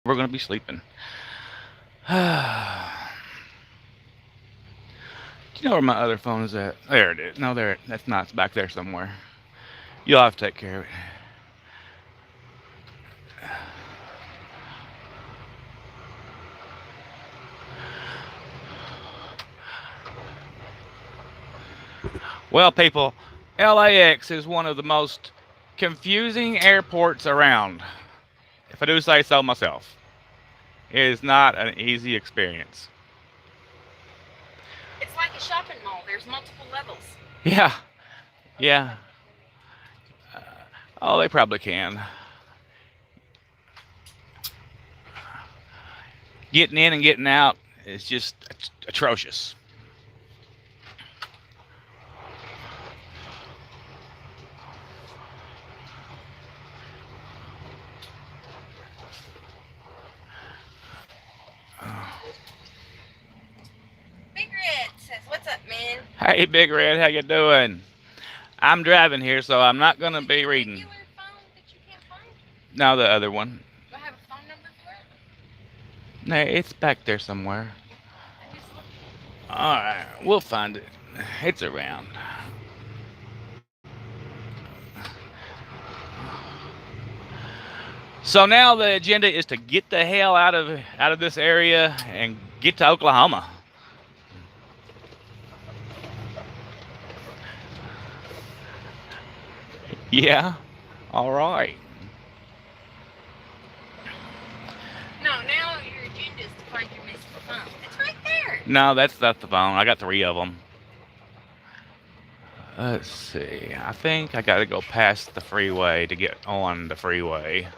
we're going to be sleeping. Do you know where my other phone is at? There it is. No, there. That's not. It's back there somewhere. You'll have to take care of it. Well, people, LAX is one of the most confusing airports around, if I do say so myself. It is not an easy experience. It's like a shopping mall. There's multiple levels. Yeah, yeah. Oh, they probably can. Getting in and getting out is just atrocious. Big Red says, "What's up, man? Hey, Big Red, how you doing? I'm driving here, so I'm not gonna Is it be your reading. regular phone that you can't find? No, the other one. Do I have a phone number for it? No, it's back there somewhere. I'm just looking. All right, we'll find it. It's around. So now the agenda is to get the hell out of this area and get to Oklahoma. Yeah. All right. No, now your agenda is to find your missing phone. It's right there. No, that's not the phone. I got three of them. Let's see. I think I got to go past the freeway to get on the freeway.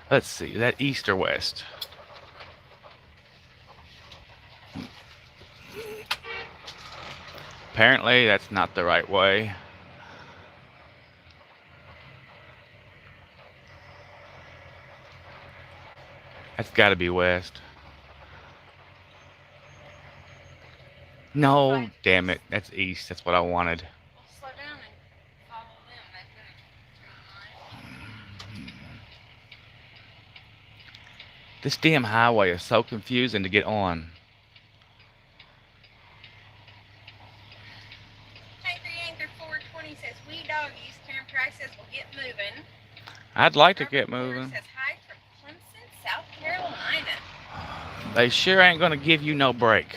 Let's see. Is that east or west? Apparently, that's not the right way. That's got to be west. No, Fine. damn it. That's east. That's what I wanted. We'll slow down and follow them. They've got a green light. This damn highway is so confusing to get on. Angry Anchor 420 says, "We doggies." Karen Price says, "We'll get moving." I'd like to Robert get Porter moving. says, "Hi from Clemson, South Carolina." They sure ain't gonna give you no break.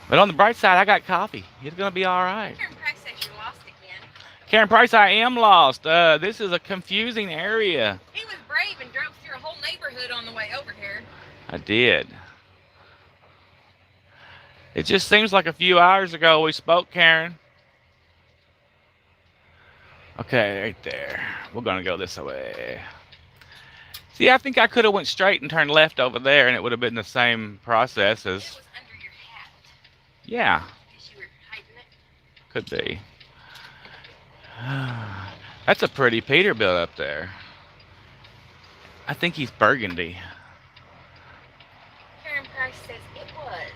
But on the bright side, I got coffee. It's gonna be all right. Karen Price says, "You're lost again." Karen Price, I am lost. This is a confusing area. He was brave and drove through a whole neighborhood on the way over here. I did. It just seems like a few hours ago we spoke, Karen. Okay, right there. We're gonna go this way. See, I think I could have went straight and turned left over there, and it would have been the same process It as. was under your hat Yeah, because you were hiding it. could be. That's a pretty Peterbilt up there. I think he's burgundy. Karen Price says, "It was."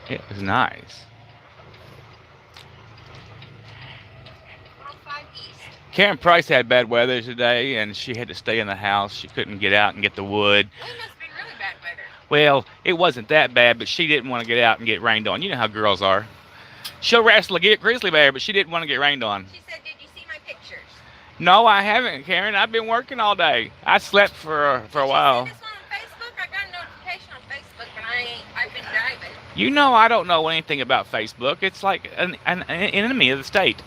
It was nice. 105 East. Karen Price had bad weather today, and she had to stay in the house. She couldn't get out and get the wood. Well, it must have been really bad weather. Well, it wasn't that bad, but she didn't want to get out and get rained on. You know how girls are. She'll wrestle a grizzly bear, but she didn't want to get rained on. She said, "Did you see my pictures?" No, I haven't, Karen. I've been working all day. I slept for a Did you while. see this one on Facebook? I got a notification on Facebook, and I've been driving. You know I don't know anything about Facebook. It's like an enemy of the state.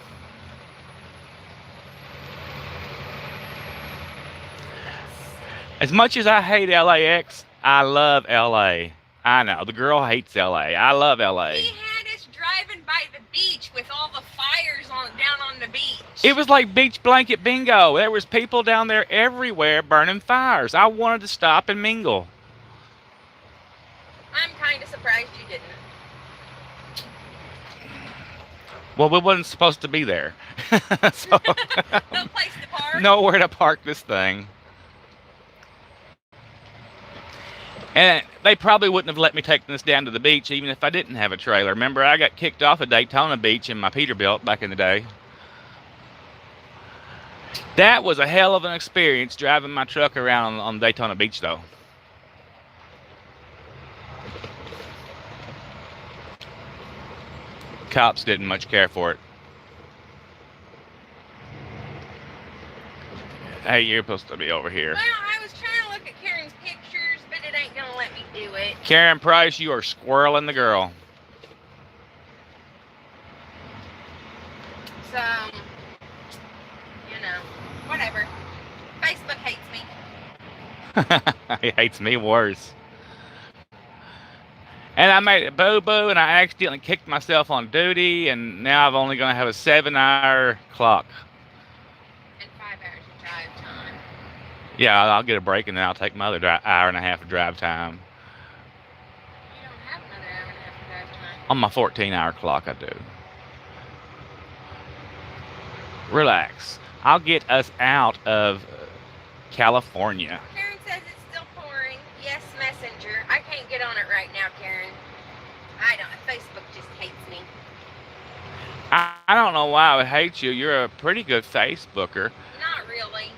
As much as I hate LAX, I love LA. I know the girl hates LA. I love LA. He had us driving by the beach with all the fires on down on the beach. It was like beach blanket bingo. There was people down there everywhere burning fires. I wanted to stop and mingle. I'm kind of surprised you didn't. Well, we wasn't supposed to be there. So No place to park. nowhere to park this thing. And They probably wouldn't have let me take this down to the beach even if I didn't have a trailer. Remember, I got kicked off of Daytona Beach in my Peterbilt back in the day. That was a hell of an experience driving my truck around on Daytona Beach, though. Cops didn't much care for it. Hey, you're supposed to be over here. Well, I was trying to look at Karen's pictures, but it ain't gonna let me do it. Karen Price, you are squirreling the girl. So, whatever. Facebook hates me. He hates me worse. And I made a boo-boo, and I accidentally kicked myself on duty, and now I'm only going to have a 7-hour clock. And 5 hours of drive time. Yeah, I'll get a break, and then I'll take my other hour and a half of drive time. You don't have another hour and a half of drive time. On my 14-hour clock, I do. Relax. I'll get us out of California. Karen says it's still pouring. Yes, Messenger. I can't get on it right now, Karen. I don't. Facebook just hates me. I don't know why I would hate you. You're a pretty good Facebooker. Not really.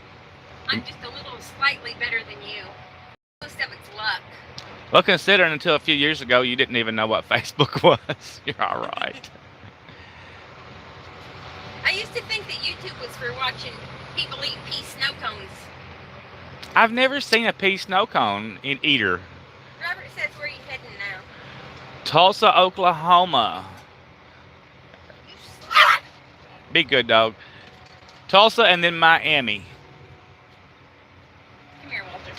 I'm just a little slightly better than you. Most of it's luck. Well, considering until a few years ago you didn't even know what Facebook was. You're all right. I used to think that YouTube was for watching people eat pea snow cones. I've never seen a pea snow cone eater. Robert says, where are you heading now? Tulsa, Oklahoma. You slut! Be good, dog. Tulsa and then Miami. Come here, Walter.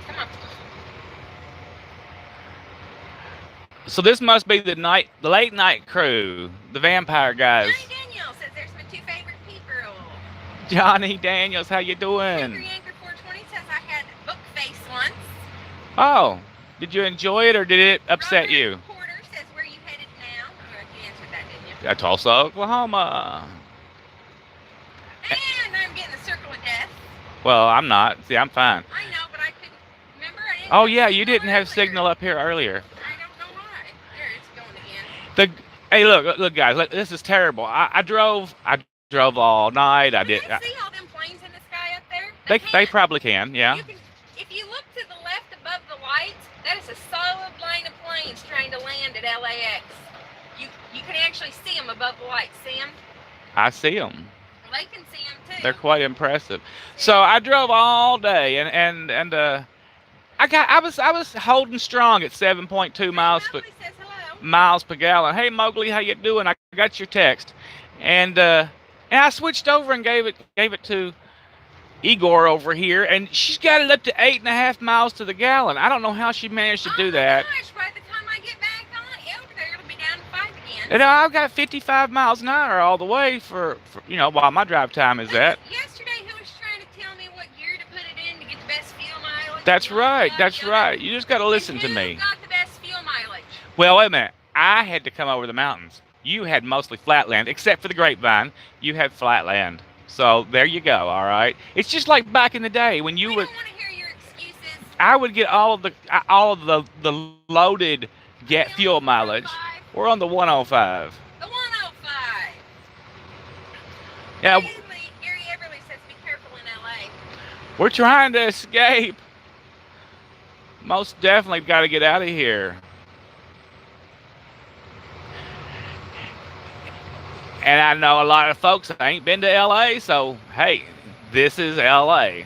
Come on. So this must be the late night crew, the vampire guys. Johnny Daniels says there's my 2 favorite people. Johnny Daniels, how you doing? Yanker 420 says I had book face once. Oh, did you enjoy it or did it upset Robert you? Porter says, where are you headed now? You answered that, didn't you? Tulsa, Oklahoma. And I'm getting the circle of death. Well, I'm not. See, I'm fine. I know, but I couldn't remember. I didn't Oh have yeah, you signal didn't have earlier. signal up here earlier. I don't know why. There, it's going again. Hey, look, guys, this is terrible. I drove all night. Can they see all them planes in the sky up there? They probably can, yeah. You can, if you look to the left above the lights, that is a solid line of planes trying to land at LAX. You can actually see them above the lights. See them? I see them. They can see them too. They're quite impressive. So I drove all day, and I was holding strong at 7.2 miles per gallon. Hey Mowgli, how you doing? I got your text, and I switched over and gave it to Igor over here, and she's got it up to 8.5 miles to the gallon. I don't know how she managed to do that. Gosh, by the time I get back on over there, it'll be down to 5 again. And I've got 55 miles an hour all the way for while my drive time is at. Yesterday, he was trying to tell me what gear to put it in to get the best fuel mileage. That's right. You just got to listen to me. Who got the best fuel mileage? Well, wait a minute. I had to come over the mountains. You had mostly flat land, except for the grapevine. You had flat land. So there you go. All right. It's just like back in the day when you We would. don't want to hear your excuses. I would get all of the loaded fuel mileage. We're on the 105. The 105. Yeah, Gary Everly says be careful in LA. we're trying to escape. Most definitely got to get out of here. And I know a lot of folks ain't been to LA, so hey, this is LA.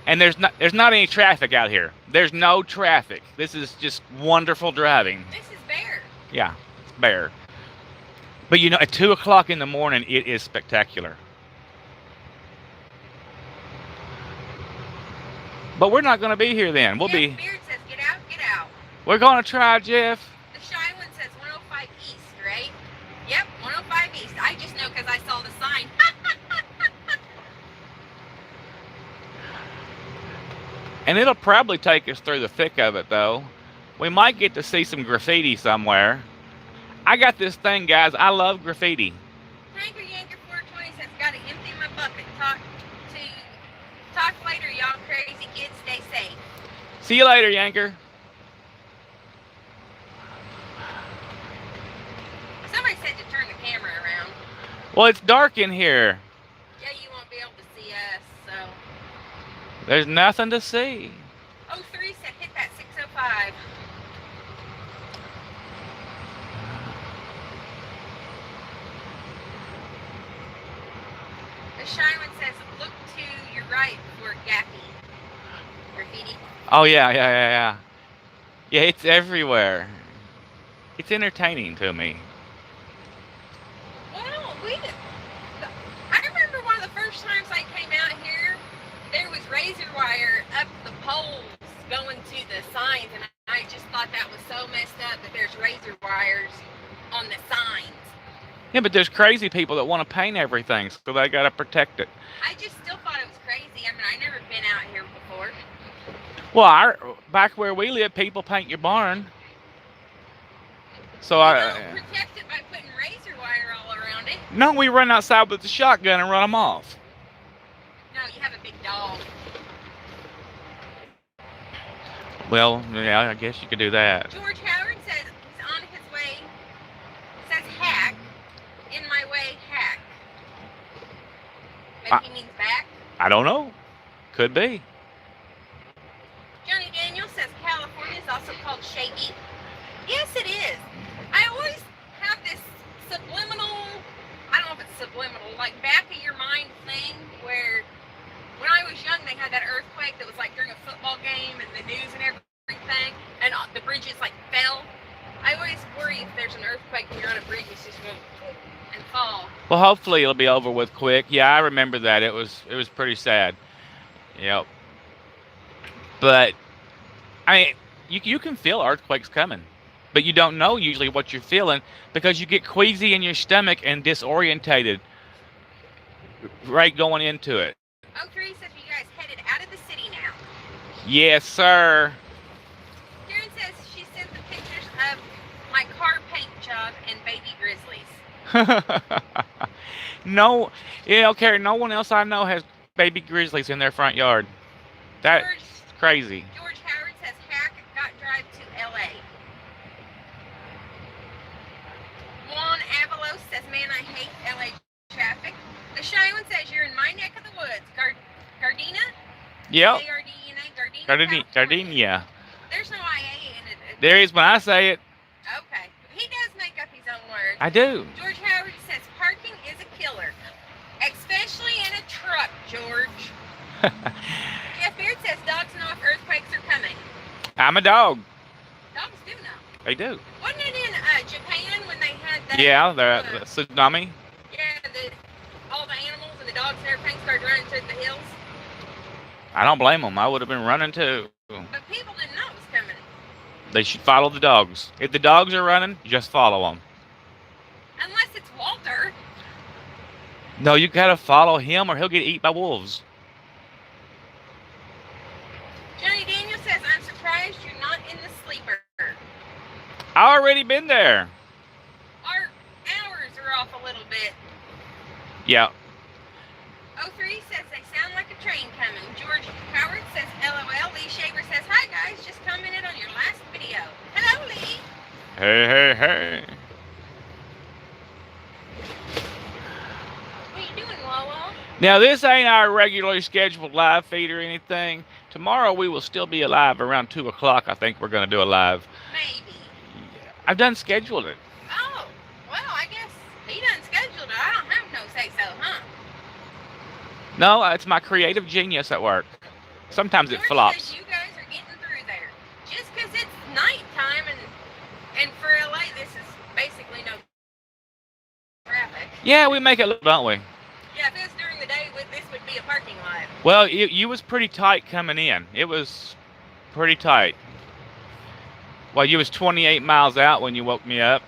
And there's not any traffic out here. There's no traffic. This is just wonderful driving. This is Bear. Yeah, it's bare. But at 2 o'clock in the morning, it is spectacular. But we're not going to be here then. Jeff Beard says get out. We're going to try, Jeff. The Shy One says 105 East, right? Yep, 105 East. I just know because I saw the sign. And it'll probably take us through the thick of it, though. We might get to see some graffiti somewhere. I got this thing, guys. I love graffiti. Tanker Yanker 420 says gotta empty my bucket. Talk later, y'all crazy kids. Stay safe. See you later, Yanker. Somebody said to turn the camera around. Well, it's dark in here. Yeah, you won't be able to see us, so. There's nothing to see. 03 said hit that 605. The shy one says, look to your right for Gappy. Graffiti. Oh, yeah. Yeah, it's everywhere. It's entertaining to me. Well, I remember one of the first times I came out here, there was razor wire up the poles going to the signs, and I just thought that was so messed up that there's razor wires on the signs. Yeah, but there's crazy people that want to paint everything, so they got to protect it. I just still thought it was crazy. I mean, I never been out here before. Well, back where we live, people paint your barn. So You don't protect it by putting razor wire all around it. No, we run outside with the shotgun and run them off. No, you have a big dog. Well, yeah, I guess you could do that. George Howard says he's on his way. Says hack. In my way, hack. Maybe he means back. I don't know. Could be. Johnny Daniel says California is also called shaky. Yes, it is. I always have this subliminal, I don't know if it's subliminal, like back of your mind thing where when I was young they had that earthquake that was like during a football game and the news and everything and the bridges like fell. I always worry if there's an earthquake and you're on a bridge, it's just going to and fall. Well, hopefully it'll be over with quick. Yeah, I remember that. It was pretty sad. Yep. But I mean, you can feel earthquakes coming, but you don't know usually what you're feeling because you get queasy in your stomach and disorientated right going into it. 03 says you guys headed out of the city now. Yes, sir. Karen says she sent the pictures of my car paint job and baby grizzlies. No, okay, no one else I know has baby grizzlies in their front yard. That's crazy. George Howard says hack got drive to LA. Juan Avalos says, man, I hate LA traffic. The shy one says you're in my neck of the woods. Gardena? Yep. Gardena. Gardenia. There's no IA in it. There is when I say it. Okay. He does make up his own words. I do. George Howard says parking is a killer. Especially in a truck, George. Jeff Beard says dogs know if earthquakes are coming. I'm a dog. Dogs do know. They do. Wasn't it in Japan when they had that? Yeah, the tsunami. Yeah, all the animals and the dogs and everything started running through the hills. I don't blame them. I would have been running too. But people didn't know it was coming. They should follow the dogs. If the dogs are running, just follow them. Unless it's Walter. No, you gotta follow him or he'll get eaten by wolves. Johnny Daniel says, I'm surprised you're not in the sleeper. I already been there. Our hours are off a little bit. Yeah. 03 says they sound like a train coming. George Howard says LOL. Lee Shaver says, hi guys, just commented on your last video. Hello, Lee. Hey. What are you doing, Wawa? Now, this ain't our regularly scheduled live feed or anything. Tomorrow we will still be alive around 2 o'clock. I think we're going to do a live. Maybe. I've done scheduled it. Oh, well, I guess he done scheduled it. I don't have no say-so, huh? No, it's my creative genius at work. Sometimes it George flops. says you guys are getting through there. Just because it's nighttime and for LA, this is basically no traffic. Yeah, we make it, don't we? Yeah, if it was during the day, this would be a parking lot. Well, you was pretty tight coming in. It was pretty tight. Well, you was 28 miles out when you woke me up.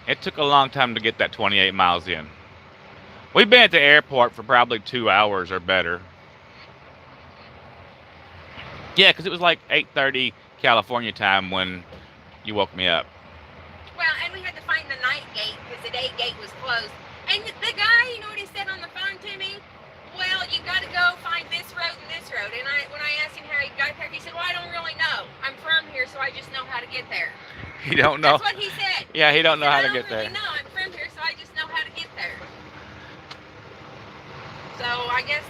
It took a long time to get that 28 miles in. We've been at the airport for probably 2 hours or better. Yeah, because it was like 8:30 California time when you woke me up. Well, and we had to find the night gate because the day gate was closed. And the guy, you know what he said on the phone to me? well, you got to go find this road and this road. And when I asked him how he got there, he said, well, I don't really know. I'm from here, so I just know how to get there. He don't know. That's what he said. Yeah, he don't know how I to don't get really there. know. I'm from here, so I just know how to get there. So I guess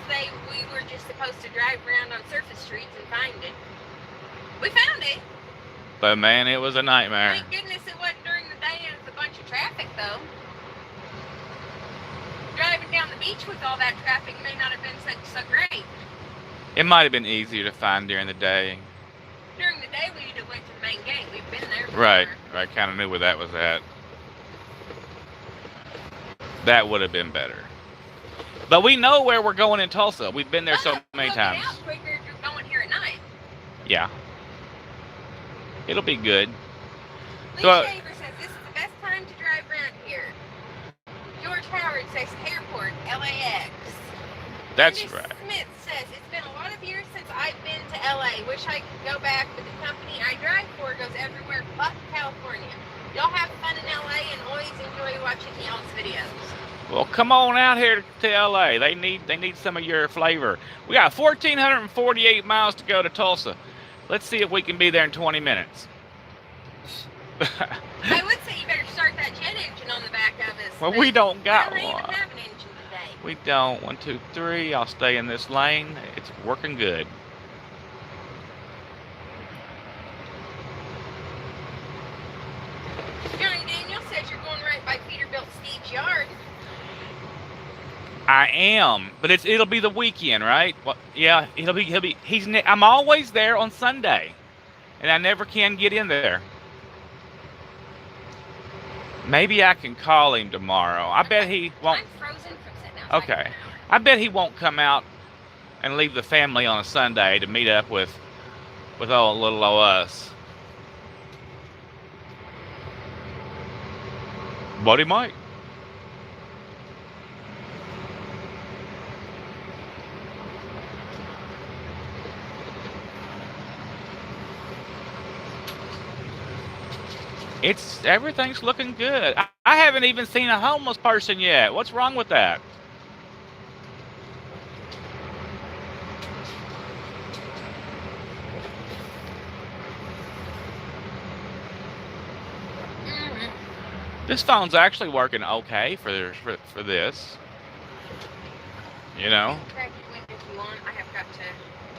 we were just supposed to drive around on surface streets and find it. We found it. But man, it was a nightmare. Thank goodness it wasn't during the day and it's a bunch of traffic though. Driving down the beach with all that traffic may not have been so great. It might have been easier to find during the day. During the day we went to the main gate. We've been there before. Right. Kind of knew where that was at. That would have been better. But we know where we're going in Tulsa. We've been there so many times. Out quicker if you're going here at night. Yeah. It'll be good. Lee Shaver says this is the best time to drive around here. George Howard says airport, LAX. That's Candace right. Smith says it's been a lot of years since I've been to LA. Wish I could go back, but the company I drive for goes everywhere but California. Y'all have fun in LA and always enjoy watching y'all's videos. Well, come on out here to LA. They need some of your flavor. We got 1,448 miles to go to Tulsa. Let's see if we can be there in 20 minutes. I would say you better start that jet engine on the back of us. Well, we don't got one. I don't one. even have an engine today. We don't. 1, 2, 3. I'll stay in this lane. It's working good. Johnny Daniel says you're going right by Peterbilt Steve's yard. I am, but it'll be the weekend, right? Well, yeah, I'm always there on Sunday, and I never can get in there. Maybe I can call him tomorrow. I bet he won't. I'm frozen from sitting outside. Okay, I bet he won't come out and leave the family on a Sunday to meet up with all little old us. But he might. Everything's looking good. I haven't even seen a homeless person yet. What's wrong with that? This phone's actually working okay for this. You know. Crack your window if you want. I have got to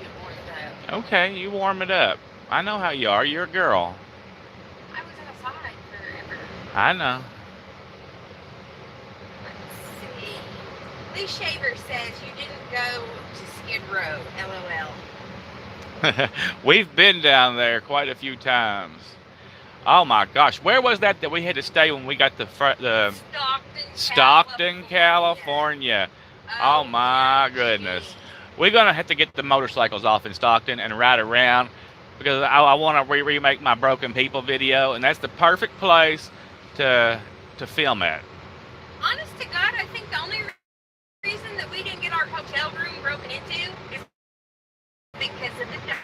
get warmed up. Okay, you warm it up. I know how you are. You're a girl. I was outside forever. I know. Let's see. Lee Shaver says you didn't go to Skid Row. LOL. We've been down there quite a few times. Oh my gosh, where was that we had to stay when we got the Stockton, California. Oh my goodness. We're going to have to get the motorcycles off in Stockton and ride around because I want to remake my Broken People video, and that's the perfect place to film at. Honest to God, I think the only reason that we didn't get our hotel room broken into is because of the dog.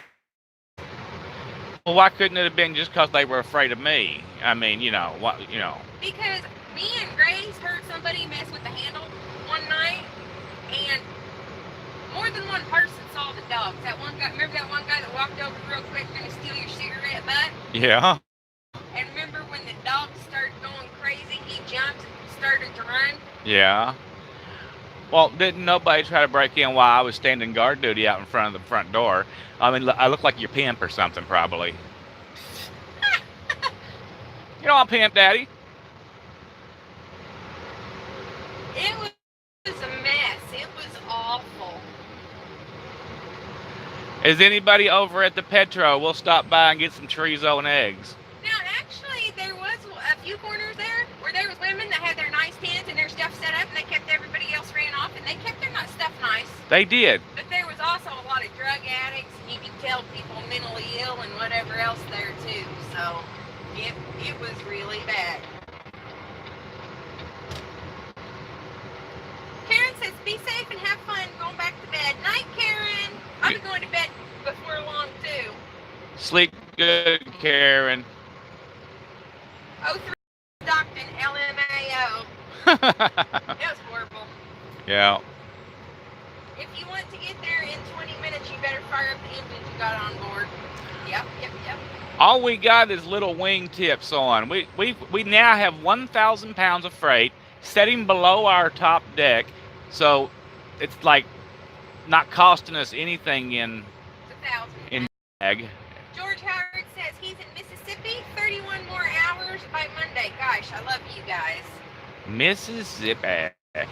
Well, why couldn't it have been just because they were afraid of me? I mean, Because me and Grace heard somebody mess with the handle one night, and more than one person saw the dogs. That one guy, remember that one guy that walked over real quick going to steal your cigarette butt? Yeah. And remember when the dogs started going crazy, he jumped and started to run? Yeah. Well, didn't nobody try to break in while I was standing guard duty out in front of the front door? I mean, I look like your pimp or something, probably. You know I'm Pimp Daddy. It was a mess. It was awful. Is anybody over at the Petro? We'll stop by and get some chorizo and eggs. Now, actually, there was a few corners there where there was women that had their nice tents and their stuff set up, and they kept everybody else ran off, and they kept their stuff nice. They did. But there was also a lot of drug addicts, and you could tell people mentally ill and whatever else there too. So it was really bad. Karen says, "Be safe and have fun going back to bed." Night, Karen. I'll be going to bed before long too. Sleep good, Karen. 03 Stockton, LMAO. It was horrible. Yeah. If you want to get there in 20 minutes, you better fire up the engines you got on board. Yep. All we got is little wing tips on. We now have 1,000 pounds of freight sitting below our top deck, so it's like not costing us anything in bag. George Howard says he's in Mississippi. 31 more hours by Monday. Gosh, I love you guys. Mississippi.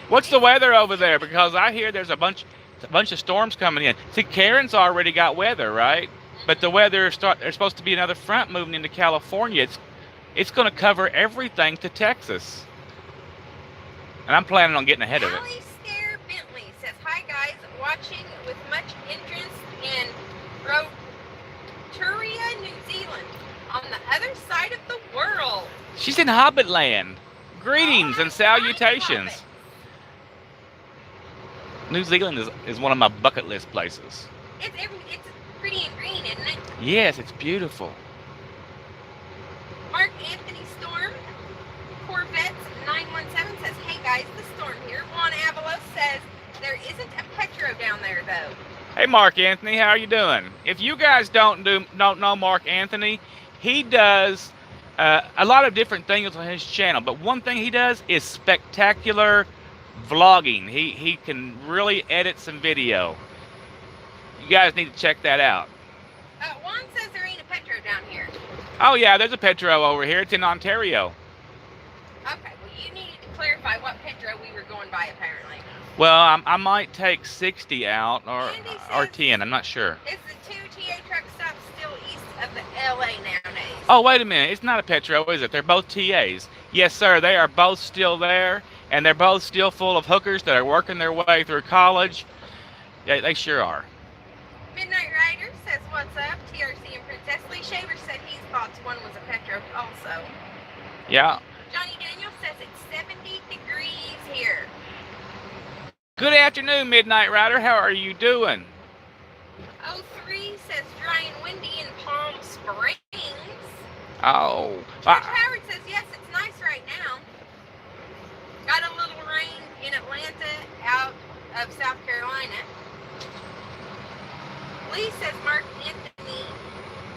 What's the weather over there? Because I hear there's a bunch of storms coming in. See, Karen's already got weather, right? But the weather there's supposed to be another front moving into California. It's going to cover everything to Texas. And I'm planning on getting ahead of it. Ali Scare Bentley says, hi guys, watching with much interest in Rotorua, New Zealand, on the other side of the world. She's in Hobbit Land. Greetings and salutations. New Zealand is one of my bucket list places. It's pretty and green, isn't it? Yes, it's beautiful. Mark Anthony Storm, Corvettes 917 says, hey guys, the storm here. Juan Avalo says, there isn't a Petro down there though. Hey Mark Anthony, how are you doing? If you guys don't know Mark Anthony, he does a lot of different things on his channel, but one thing he does is spectacular vlogging. He can really edit some video. You guys need to check that out. Juan says there ain't a Petro down here. Oh yeah, there's a Petro over here. It's in Ontario. Okay, well you needed to clarify what Petro we were going by apparently. Well, I might take 60 out or 10. I'm not sure. Is the 2 TA truck stops still east of the LA nowadays? Oh, wait a minute. It's not a Petro, is it? They're both TAs. Yes, sir. They are both still there, and they're both still full of hookers that are working their way through college. Yeah, they sure are. Midnight Rider says, what's up? TRC and Princess Lee Shaver said he thought one was a Petro also. Yeah. Johnny Daniel says it's 70 degrees here. Good afternoon, Midnight Rider. How are you doing? 03 says dry and windy in Palm Springs. Oh. George Howard says, yes, it's nice right now. Got a little rain in Atlanta out of South Carolina. Lee says Mark Anthony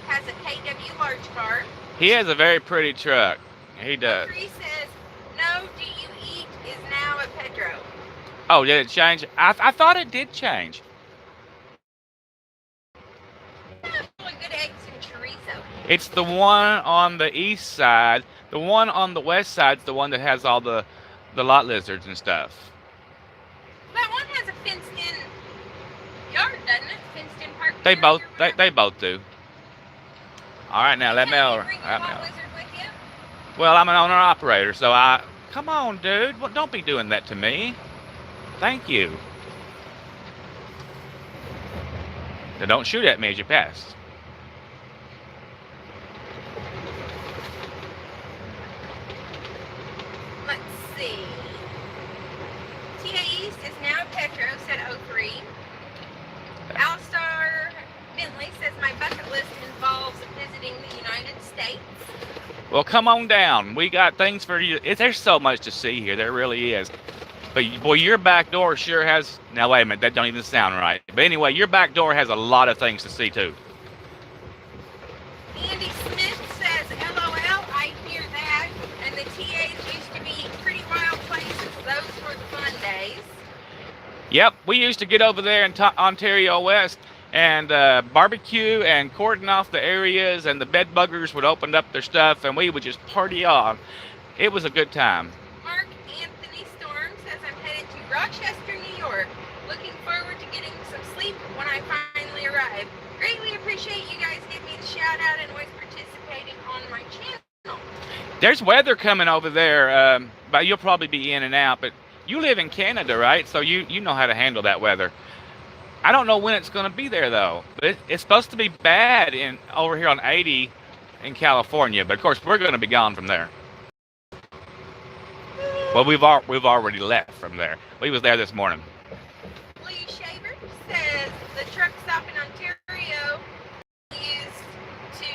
has a KW large car. He has a very pretty truck. He does. 03 says, no, do you eat is now a Petro. Oh, did it change? I thought it did change. Really good eggs and chorizo. It's the one on the east side. The one on the west side is the one that has all the lot lizards and stuff. That one has a fenced-in yard, doesn't it? Fenced-in park. They both do. All right, now let me over. Well, I'm an owner operator, so come on, dude. Well, don't be doing that to me. Thank you. Now don't shoot at me as you pass. Let's see. TA East is now Petro, said 03. Alistar Bentley says my bucket list involves visiting the United States. Well, come on down. We got things for you. There's so much to see here. There really is. But boy, your back door sure has. Now wait a minute, that don't even sound right. But anyway, your back door has a lot of things to see too. Andy Smith says, LOL, I hear that. And the TAs used to be pretty wild places. Those were the fun days. Yep, we used to get over there in Ontario West and barbecue and cordon off the areas, and the bed buggers would open up their stuff, and we would just party on. It was a good time. Mark Anthony Storm says, I'm headed to Rochester, New York. Looking forward to getting some sleep when I finally arrive. Greatly appreciate you guys giving me the shout out and always participating on my channel. There's weather coming over there, but you'll probably be in and out. But you live in Canada, right? So you know how to handle that weather. I don't know when it's going to be there though. But it's supposed to be bad over here on 80 in California. But of course, we're going to be gone from there. Well, we've already left from there. We was there this morning. Lee Shaver says the truck stop in Ontario used to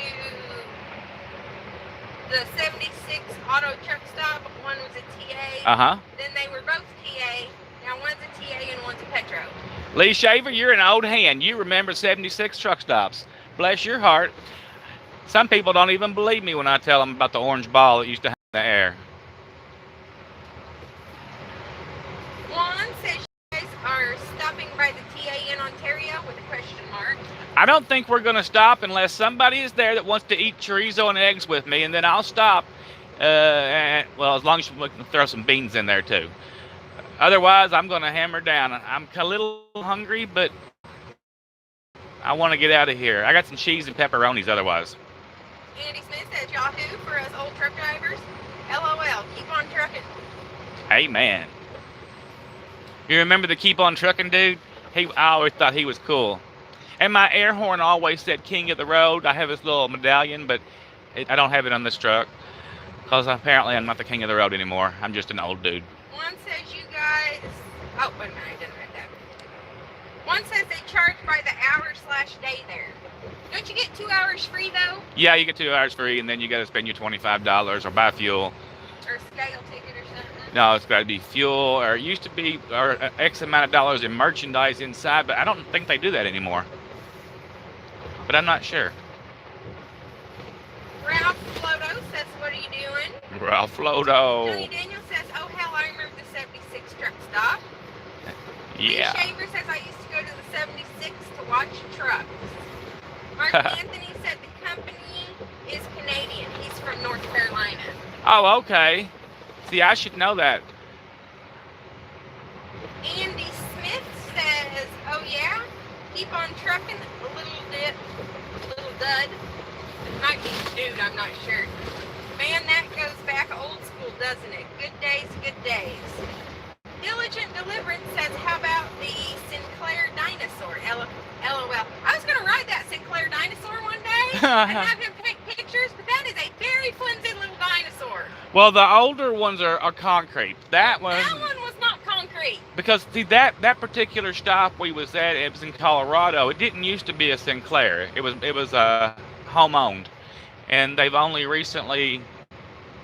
the 76 auto truck stop. One was a TA. Uh-huh. Then they were both TA. Now one's a TA and one's a Petro. Lee Shaver, you're an old hand. You remember 76 truck stops. Bless your heart. Some people don't even believe me when I tell them about the orange ball that used to hang in the air. Juan says you guys are stopping by the TA in Ontario with a question mark. I don't think we're going to stop unless somebody is there that wants to eat chorizo and eggs with me, and then I'll stop. Well, as long as we can throw some beans in there too. Otherwise, I'm going to hammer down. I'm a little hungry, but I want to get out of here. I got some cheese and pepperonis otherwise. Andy Smith says Yahoo for us old truck drivers. LOL, keep on trucking. Amen. You remember the keep on trucking dude? I always thought he was cool. And my air horn always said King of the Road. I have this little medallion, but I don't have it on this truck. Because apparently I'm not the king of the road anymore. I'm just an old dude. One says you guys... Oh, wait a minute, I didn't write that. One says they charge by the hour/day there. Don't you get 2 hours free, though? Yeah, you get 2 hours free, and then you got to spend your $25 or buy fuel. Or scale ticket or something? No, it's got to be fuel, or it used to be or X amount of dollars in merchandise inside, but I don't think they do that anymore. But I'm not sure. Ralph Floto says, what are you doing? Ralph Floto. Tony Daniel says, oh hell, I remember the 76 truck stop. Yeah. Lee Shaver says, I used to go to the 76 to watch trucks. Mark Anthony said the company is Canadian. He's from North Carolina. Oh, okay. See, I should know that. Andy Smith says, oh yeah, keep on trucking, a little dud. It might be dude, I'm not sure. Man, that goes back old school, doesn't it? Good days, good days. Diligent Deliverance says, how about the Sinclair dinosaur? LOL. I was going to ride that Sinclair dinosaur one day and have him take pictures, but that is a very flimsy little dinosaur. Well, the older ones are concrete. That one was not concrete. Because see that particular stop we was at, it was in Colorado. It didn't used to be a Sinclair. It was home owned, and they've only recently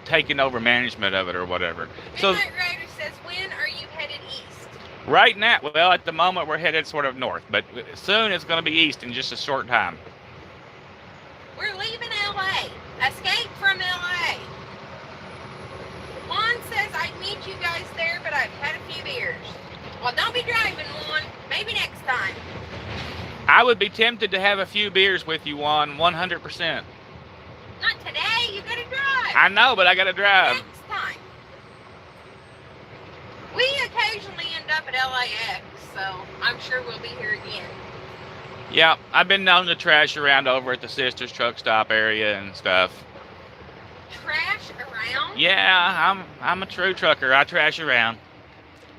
taken over management of it or whatever. So Midnight Rider says, when are you headed east? right now, well, at the moment we're headed sort of north, but soon it's going to be east in just a short time. We're leaving LA. Escape from LA. Juan says, I'd meet you guys there, but I've had a few beers. Well, don't be driving, Juan. Maybe next time. I would be tempted to have a few beers with you, Juan, 100%. Not today. You gotta drive. I know, but I got to drive. Next time. We occasionally end up at LAX, so I'm sure we'll be here again. Yeah, I've been known to trash around over at the Sisters truck stop area and stuff. Trash around? Yeah, I'm a true trucker. I trash around.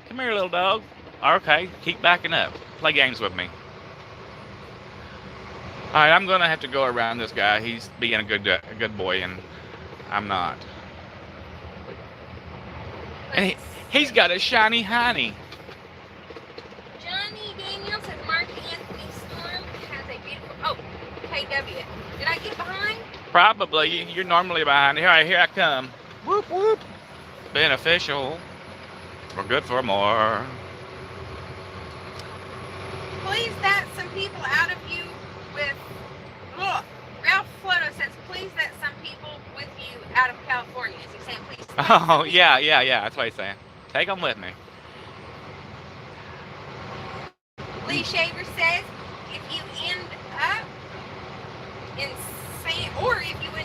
Come here, little dog. Okay, keep backing up. Play games with me. All right, I'm gonna have to go around this guy. He's being a good boy, and I'm not. And he's got a shiny hiney. Johnny Daniel says Mark Anthony Storm has a beautiful. Oh, KW. Did I get behind? Probably. You're normally behind. All right, here I come. Whoop whoop. Beneficial. We're good for more. Please, that some people out of you with. Look, Ralph Floto says, please, that some people with you out of California. Is he saying please? Oh yeah. That's what he's saying. Take them with me. Lee Shaver says, if you end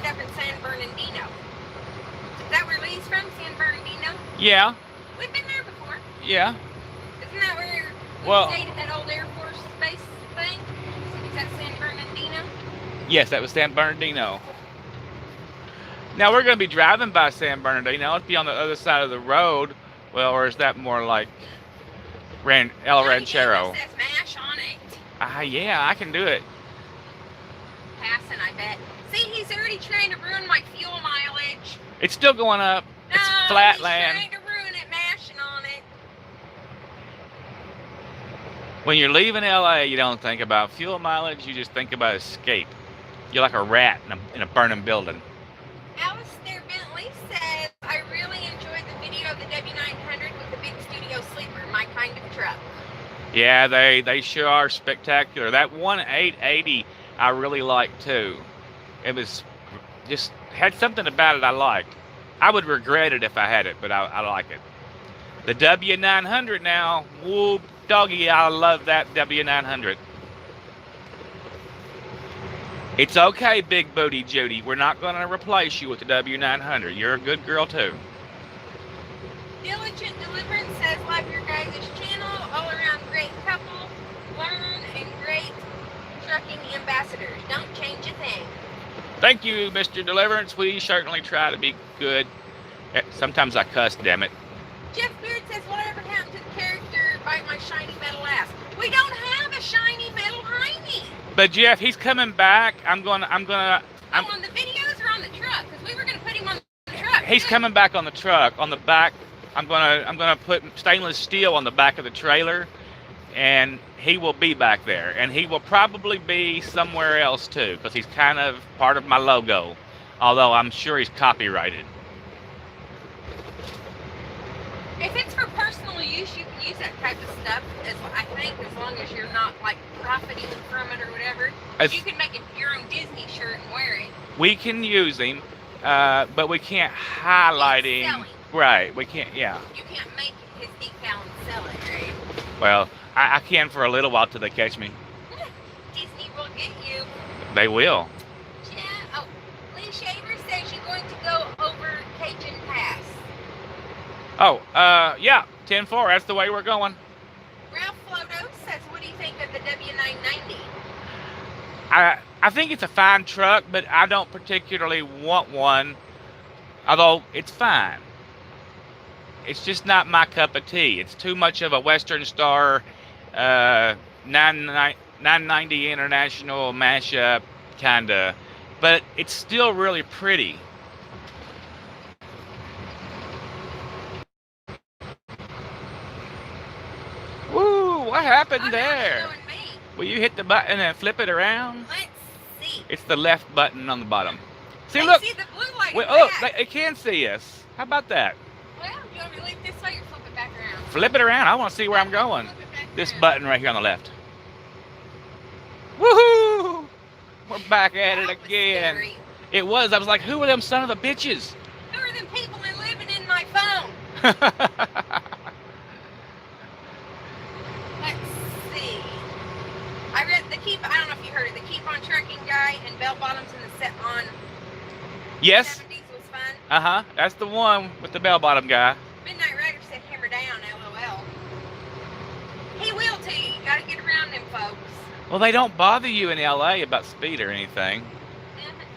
up in San Bernardino. Is that where Lee's from? San Bernardino? Yeah. We've been there before. Yeah. Isn't that where we stayed at that old Air Force base thing? Is that San Bernardino? Yes, that was San Bernardino. Now we're going to be driving by San Bernardino. It'll be on the other side of the road. Well, or is that more like El Ranchero? It says mash on it. Yeah, I can do it. Passing, I bet. See, he's already trying to ruin my fuel mileage. It's still going up. It's flat land. He's trying to ruin it, mashing on it. When you're leaving LA, you don't think about fuel mileage. You just think about escape. You're like a rat in a burning building. Alistair Bentley says, I really enjoyed the video of the W900 with the big studio sleeper, my kind of truck. Yeah, they sure are spectacular. That 1880 I really liked too. It was just had something about it I liked. I would regret it if I had it, but I like it. The W900 now, whoop doggy, I love that W900. It's okay, Big Booty Judy. We're not going to replace you with the W900. You're a good girl too. Diligent Deliverance says, love your guys' channel. All around great couple. Learn and great trucking ambassadors. Don't change a thing. Thank you, Mr. Deliverance. We certainly try to be good. Sometimes I cuss, damn it. Jeff Beard says, whatever happened to the character bite my shiny metal ass? We don't have a shiny metal hiney. But Jeff, he's coming back. I'm on the videos or on the truck? Because we were gonna put him on the truck. He's coming back on the truck. On the back, I'm gonna put stainless steel on the back of the trailer, and he will be back there. And he will probably be somewhere else too, because he's kind of part of my logo. Although I'm sure he's copyrighted. If it's for personal use, you can use that type of stuff. I think as long as you're not like profiting from it or whatever, you can make your own Disney shirt and wear it. We can use him, but we can't highlight him. Right? We can't. Yeah. You can't make his decal and sell it, right? Well, I can for a little while till they catch me. Disney will get you. They will. Yeah. Oh, Lee Shaver says you're going to go over Cajun Pass. Oh, yeah, 10-4, that's the way we're going. Ralph Floto says, what do you think of the W990? I think it's a fine truck, but I don't particularly want one, although it's fine. It's just not my cup of tea. It's too much of a Western Star 990 International mashup, kinda, but it's still really pretty. What happened there? Will you hit the button and flip it around? Let's see. It's the left button on the bottom. See, they look. See the blue light. It can see us. How about that? Well, do you want me to leave this way or flip it back around? Flip it around. I want to see where I'm going. This button right here on the left. Woohoo! We're back at it again. Scary. It was. I was like, who are them son of the bitches? Who are them people living in my phone? I read the Keep. I don't know if you heard it. The Keep on Trucking guy and bell bottoms in the set on. Yes. 70s was fun. That's the one with the bell bottom guy. Midnight Rider said hammer down. LOL. He will too. You got to get around them folks. Well, they don't bother you in LA about speed or anything.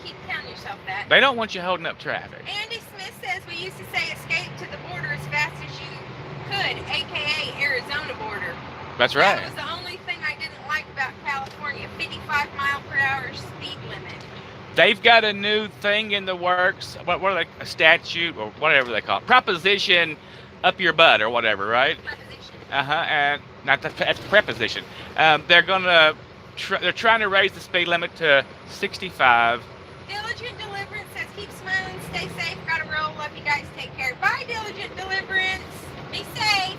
Keep telling yourself that. They don't want you holding up traffic. Andy Smith says we used to say escape to the border as fast as you could, aka Arizona border. That's right. That was the only thing I didn't like about California, 55-mile-per-hour speed limit. They've got a new thing in the works. What are they? A statute or whatever they call it. Proposition up your butt or whatever, right? Preposition. And not that's preposition. They're trying to raise the speed limit to 65. Diligent Deliverance says keep smiling, stay safe, gotta roll, love you guys, take care. Bye, Diligent Deliverance. Be safe.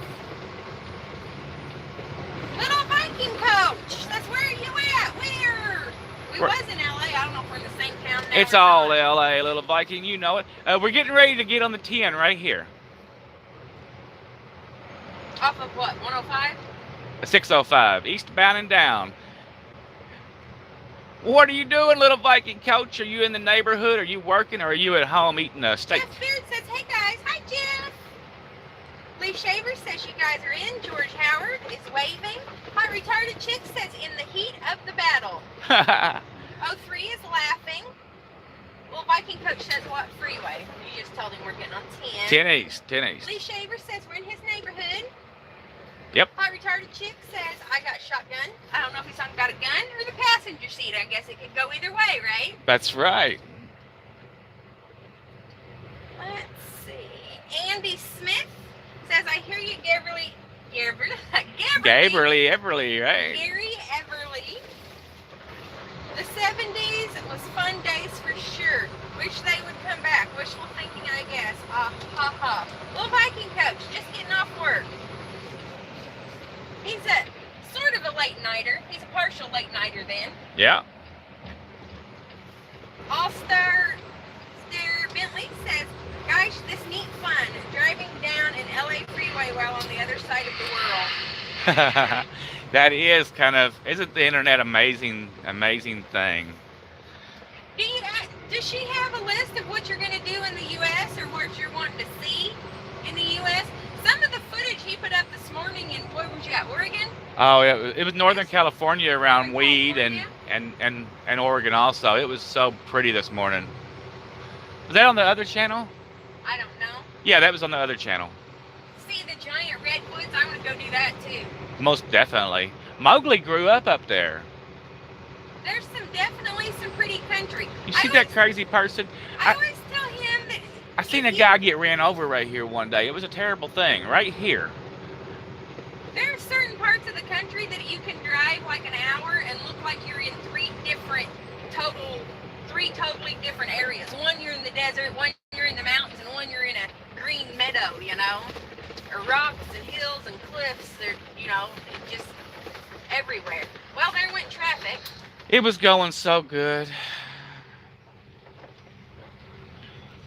Little Viking Coach, that's where you at? Where? We was in LA. I don't know if we're in the same town now. It's all LA, Little Viking. You know it. We're getting ready to get on the 10 right here. Off of what? 105? 605, eastbound and down. What are you doing, Little Viking Coach? Are you in the neighborhood? Are you working? Or are you at home eating a steak? Jeff Beard says, hey guys. Hi, Jeff. Lee Shaver says you guys are in. George Howard is waving. My retarded chick says in the heat of the battle. 03 is laughing. Well, Viking Coach says what freeway? You just told him we're getting on 10. 10 East. Lee Shaver says we're in his neighborhood. Yep. My retarded chick says I got shotgun. I don't know if he's talking about a gun or the passenger seat. I guess it could go either way, right? That's right. Let's see. Andy Smith says, I hear you, Gabriel, right? Gary Everly. The 70s was fun days for sure. Wish they would come back. Wishful thinking, I guess. Ha ha. Little Viking Coach, just getting off work. He's a partial late nighter then. Yeah. All-Star Bentley says, "Gosh, this neat fun driving down an LA freeway while on the other side of the world." That is kind of, isn't the internet amazing thing? Does she have a list of what you're going to do in the U.S. or what you're wanting to see in the U.S.? Some of the footage he put up this morning in, what was you at, Oregon? Oh, it was Northern California around Weed and Oregon also. It was so pretty this morning. Was that on the other channel? I don't know. Yeah, that was on the other channel. See the giant redwoods? I want to go do that too. Most definitely. Mowgli grew up there. There's definitely some pretty country. You see that crazy person? I always tell him that. I seen a guy get ran over right here one day. It was a terrible thing, right here. There are certain parts of the country that you can drive like an hour and look like you're in three totally different areas. One you're in the desert, one you're in the mountains, and one you're in a green meadow, you know? Or rocks and hills and cliffs, they're, you know, just everywhere. Well, there went traffic. It was going so good.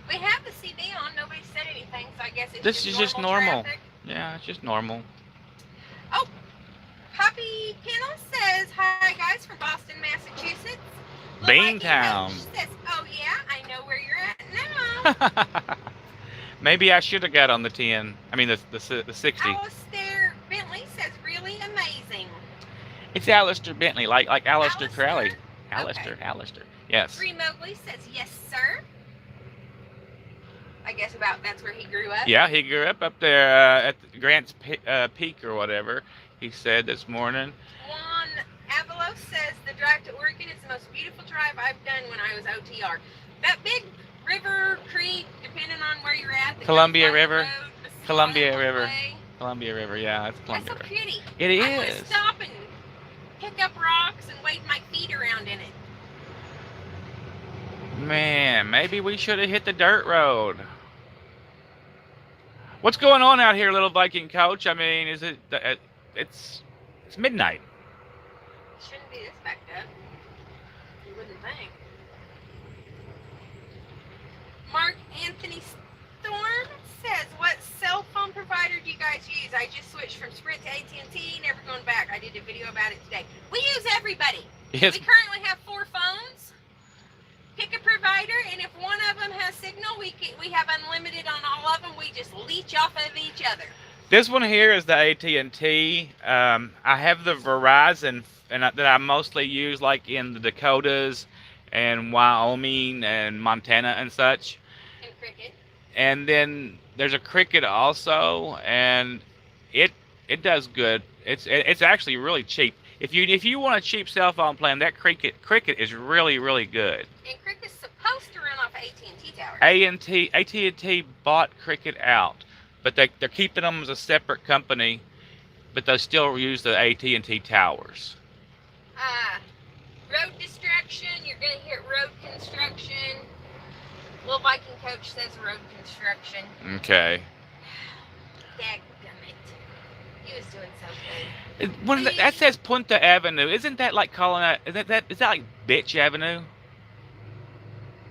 We have the CD on, nobody said anything, so I guess it's this is just normal. Traffic. Yeah, it's just normal. Oh, Poppy Kennel says, "Hi guys from Boston, Massachusetts." Beantown. She says, "Oh yeah, I know where you're at now." Maybe I should have got on the 10. I mean the 60. Alistair Bentley says, "Really amazing." It's Alistair Bentley, like Alistair Crowley. Okay. Alistair. Yes. Free Mowgli says, "Yes, sir." I guess that's where he grew up. Yeah, he grew up there at Grant's Peak or whatever. He said this morning. Juan Avalo says, "The drive to Oregon is the most beautiful drive I've done when I was OTR." That big river, creek, depending on where you're at. Columbia River. Road, Columbia River. way. Columbia River, yeah, it's That's Columbia so River. pretty. It I want to is. stop and pick up rocks and wade my feet around in it. Man, maybe we should have hit the dirt road. What's going on out here, little Viking coach? I mean, is it? It's midnight. It shouldn't be this backed up. You wouldn't think. Mark Anthony Storm says, "What cell phone provider do you guys use? I just switched from Sprint to AT&T, never going back. I did a video about it today." We use everybody. Yes. We currently have 4 phones. Pick a provider, and if one of them has signal, we have unlimited on all of them. We just leech off of each other. This one here is the AT&T. I have the Verizon, that I mostly use like in the Dakotas and Wyoming and Montana and such. And Cricket. And then there's a Cricket also, and it does good. It's actually really cheap. If you want a cheap cell phone plan, that Cricket is really, really good. And Cricket's supposed to run off AT&T towers. AT&T bought Cricket out, but they're keeping them as a separate company, but they still use the AT&T towers. Road distraction, you're going to hit road construction. Little Viking coach says road construction. Okay. Dadgummit. He was doing so good. That says Punta Avenue. Isn't that like calling that? Is that like Bitch Avenue?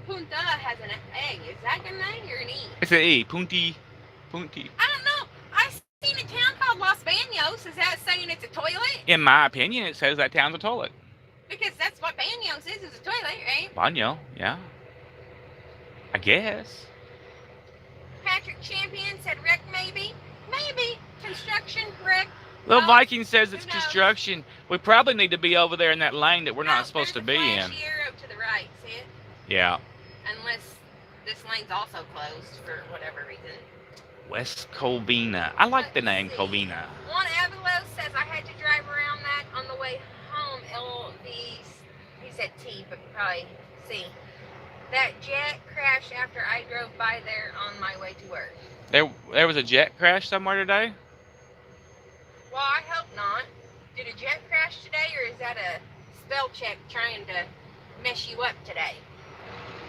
Punta has an A. Is that an A or an E? It's an E. Punti. I don't know. I seen a town called Los Baños. Is that saying it's a toilet? In my opinion, it says that town's a toilet. Because that's what Baños is a toilet, right? Baño, yeah. I guess. Patrick Champion said wreck maybe. Maybe. Construction, wreck. Little Oh, Viking says it's who knows? construction. We probably need to be over there in that lane that we're No, not supposed to there's be a in. flashy arrow to the right, see it? Yeah. Unless this lane's also closed for whatever reason. West Covina. I like the name Let's see. Covina. Juan Avalo says I had to drive around that on the way home. He said T, but probably C. That jet crashed after I drove by there on my way to work. There was a jet crash somewhere today? Well, I hope not. Did a jet crash today, or is that a spell check trying to mess you up today?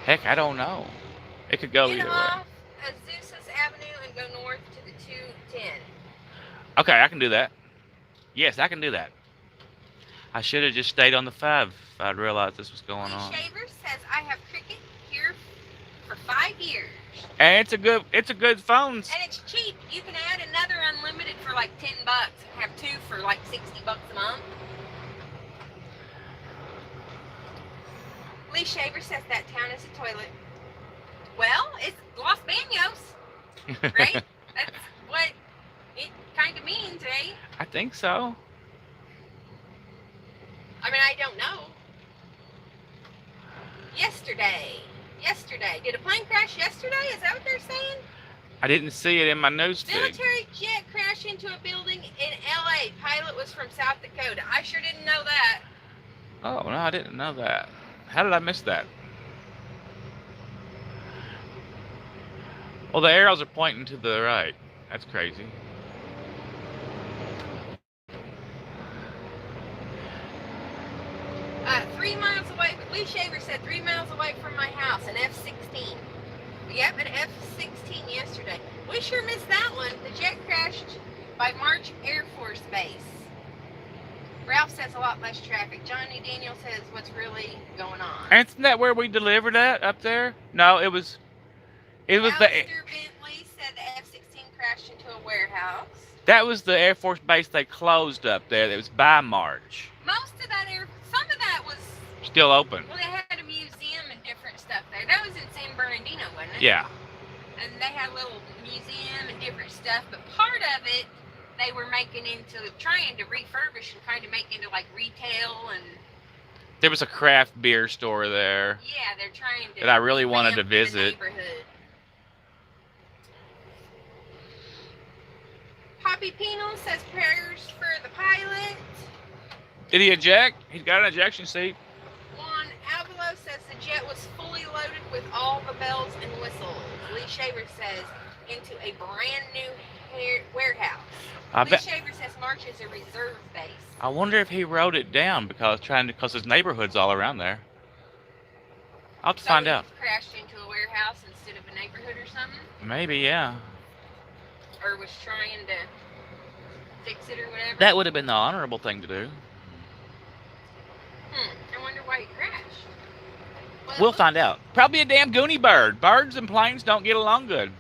Heck, I don't know. It could go Get either way. off Azusa Avenue and go north to the 210. Okay, I can do that. Yes, I can do that. I should have just stayed on the 5 if I'd realized this was going Lee on. Shaver says, I have Cricket here for 5 years. And it's a good phone. And it's cheap. You can add another unlimited for like $10 and have 2 for like $60 a month. Lee Shaver says that town is a toilet. Well, it's Los Banos, right? That's what it kind of means, right? I think so. I mean, I don't know. Yesterday. Did a plane crash yesterday? Is that what they're saying? I didn't see it in my news feed. Military jet crashed into a building in LA. Pilot was from South Dakota. I sure didn't know that. Oh, no, I didn't know that. How did I miss that? Well, the arrows are pointing to the right. That's crazy. Uh, 3 miles away, Lee Shaver said 3 miles away from my house, an F-16. Yep, an F-16 yesterday. We sure missed that one. The jet crashed by March Air Force Base. Ralph says a lot less traffic. Johnny Daniel says what's really going on. Isn't that where we delivered at up there? No, it was the Alistair Bentley said the F-16 crashed into a warehouse. that was the Air Force base they closed up there. It was by March. Most of that some of that was Still open. well, they had a museum and different stuff there. That was in San Bernardino, wasn't it? Yeah. And they had a little museum and different stuff, but part of it they were trying to refurbish and kind of make into like retail and There was a craft beer store there yeah, they're trying to that I really wanted to revamp the visit. neighborhood. Poppy Penal says prayers for the pilot. Did he eject? He's got an ejection seat. Juan Avalo says the jet was fully loaded with all the bells and whistles. Lee Shaver says into a brand new warehouse. Lee Shaver says March is a reserve base. I wonder if he wrote it down because his neighborhood's all around there. I'll have to find out. Crashed into a warehouse instead of a neighborhood or something, Maybe, yeah. or was trying to fix it or whatever. That would have been the honorable thing to do. I wonder why he crashed. Well, We'll find out. Probably a damn goony bird. Birds and planes don't get along good.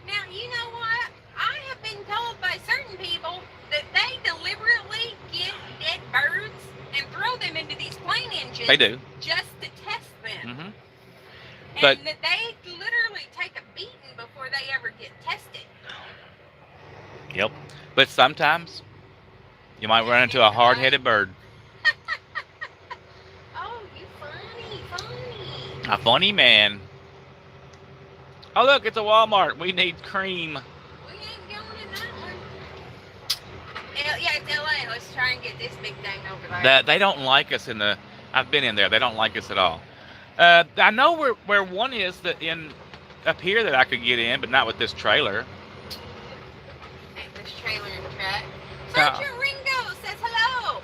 Now, you know what? I have been told by certain people that they deliberately get dead birds and throw them into these plane engines. They do. Just to test them. Mm-hmm. And But that they literally take a beating before they ever get tested. Yep. But sometimes you might run into a hard-headed bird. Oh, you funny. A funny man. Oh, look, it's a Walmart. We need cream. We ain't going in that one. Yeah, it's LA. Let's try and get this big thing over there. They don't like us I've been in there. They don't like us at all. I know where one is up here that I could get in, but not with this trailer. This trailer and truck. Sergeant Ringo says hello.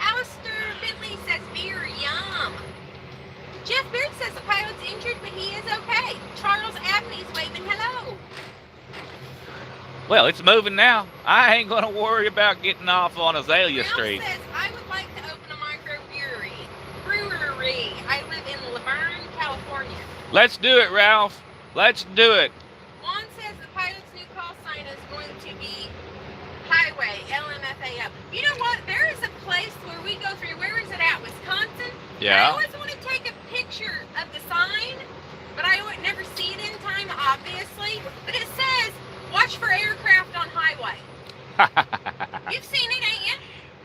Alistair Bentley says beer, yum. Jeff Beard says the pilot's injured, but he is okay. Charles Abney's waving hello. Well, it's moving now. I ain't going to worry about getting off on Azalea Street. Says, I would like to open a microbrewery. I live in Laverne, California. Let's do it, Ralph. Let's do it. Juan says the pilot's new call sign is going to be Highway, LMFAO. You know what? There is a place where we go through. Where is it at? Wisconsin? Yeah. I always want to take a picture of the sign, but I would never see it in time, obviously. But it says, watch for aircraft on highway. You've seen it, ain't you?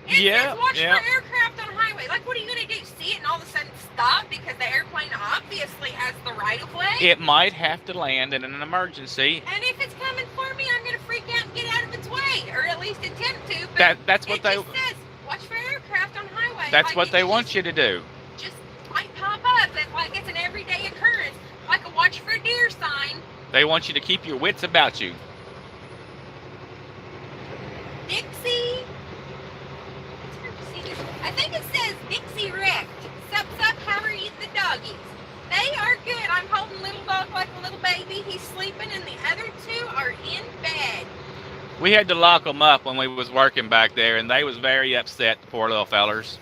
It says, watch for aircraft on highway. Like, what are you going to do? See it and all of a sudden stop because the airplane obviously has the right of way? It might have to land in an emergency. And if it's coming for me, I'm going to freak out and get out of its way, or at least attempt to. But that's what it just says, watch for aircraft on highway. That's like what they want you to do. Just might pop up that like it's an everyday occurrence, like a watch for deer sign. They want you to keep your wits about you. Dixie. It's hard to see this. I think it says Dixie wrecked. Sup, how are you, the doggies? They are good. I'm holding little dog like a little baby. He's sleeping, and the other two are in bed. We had to lock them up when we was working back there, and they was very upset, the poor little fellers.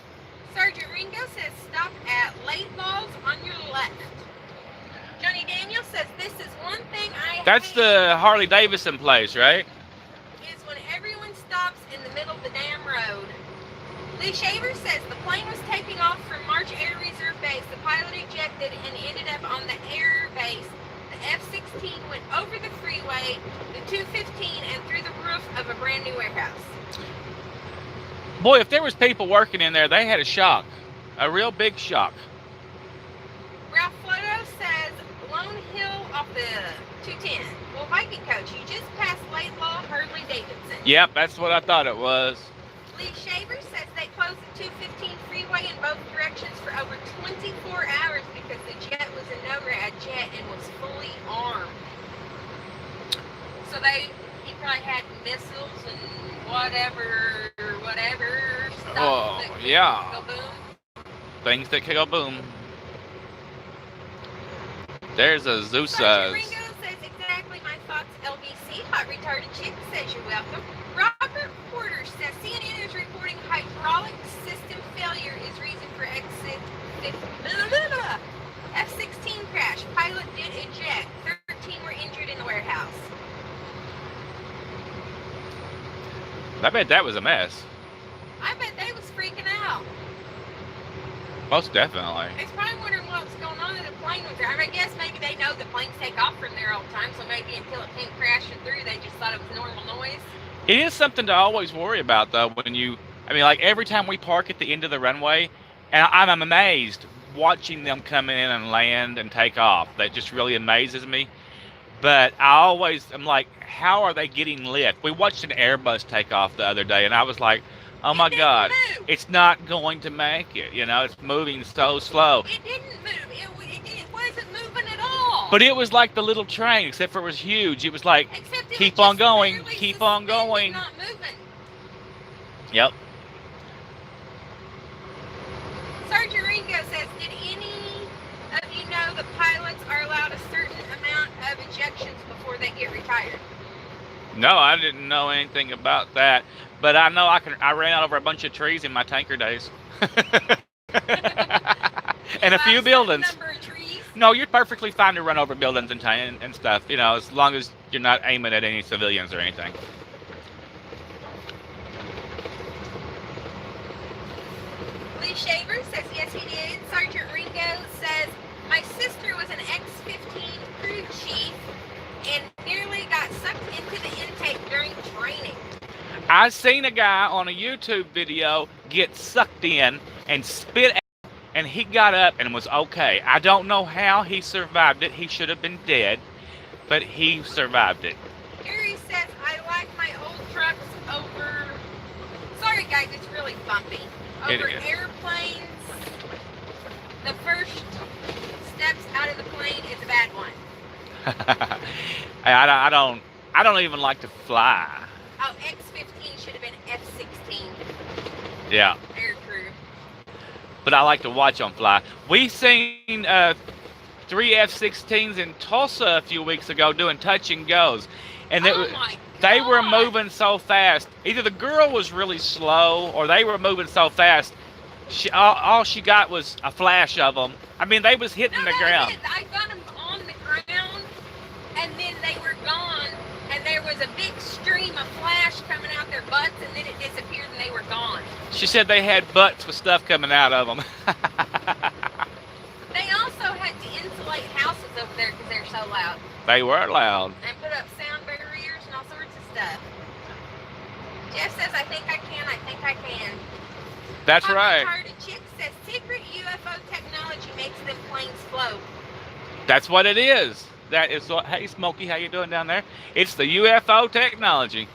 at Laidlaw's on your left. Johnny Daniel says, this is one thing I That's hate the Harley Davidson place, right? is when everyone stops in the middle of the damn road. Lee Shaver says the plane was taking off from March Air Reserve Base. The pilot ejected and ended up on the air base. The F-16 went over the freeway, the 215, and through the roof of a brand new warehouse. Boy, if there was people working in there, they had a shock. A real big shock. Ralph Floto says Lone Hill off the 210. Well, Viking Coach, you just passed Laidlaw Harley Davidson. Yep, that's what I thought it was. Lee Shaver says they closed the 215 freeway in both directions for over 24 hours because the jet was a NORAD jet and was fully armed. So he probably had missiles and whatever stuff Oh, that could yeah. go boom. Things that could go boom. There's a Zeus. Ringo says exactly my thoughts. LBC Hot Retarded Chick says you're welcome. Robert Porter says CNN is reporting hydraulic system failure is reason for F-16 crash. Pilot did eject. 13 were injured in the warehouse. I bet that was a mess. I bet they was freaking out. Most definitely. It's probably wondering what was going on in the plane was there. I mean, I guess maybe they know the planes take off from there all the time, so maybe until it came crashing through, they just thought it was normal noise. It is something to always worry about, though, like every time we park at the end of the runway, and I'm amazed watching them come in and land and take off. That just really amazes me. But I'm like, how are they getting lift? We watched an Airbus take off the other day, and I was like, oh my God, it's not going to make it. It's moving so slow. It didn't move. It wasn't moving at all. But it was like the little train, except for it was huge. It was like, keep on going, keep on going. Not moving. Yep. Sergeant Ringo says, did any of you know the pilots are allowed a certain amount of ejections before they get retired? No, I didn't know anything about that. But I know I ran over a bunch of trees in my tanker days. And a few buildings. Number of trees? No, you're perfectly fine to run over buildings and stuff, as long as you're not aiming at any civilians or anything. Lee Shaver says, yes, he did. Sergeant Ringo says, my sister was an X-15 crew chief and nearly got sucked into the intake during training. I seen a guy on a YouTube video get sucked in and spit out, and he got up and was okay. I don't know how he survived it. He should have been dead, but he survived it. Gary says, I like my old trucks over... Sorry, guys, it's really bumpy. Over airplanes, the first steps out of the plane is a bad one. I don't even like to fly. Oh, X-15 should have been F-16. Yeah. Air crew. But I like to watch them fly. We seen 3 F-16s in Tulsa a few weeks ago doing touch and goes, and they were moving so fast. Either the girl was really slow, or they were moving so fast. All she got was a flash of them. I mean, they was hitting the ground. I got them on the ground, and then they were gone, and there was a big stream of flash coming out their butts, and then it disappeared, and they were gone. She said they had butts with stuff coming out of them. They also had to insulate houses over there because they're so loud. They were loud. And put up sound barriers and all sorts of stuff. Jeff says, I think I can. That's right. Retarded Chick says, secret UFO technology makes them planes float. That's what it is. That is what. Hey, Smokey, how you doing down there? It's the UFO technology.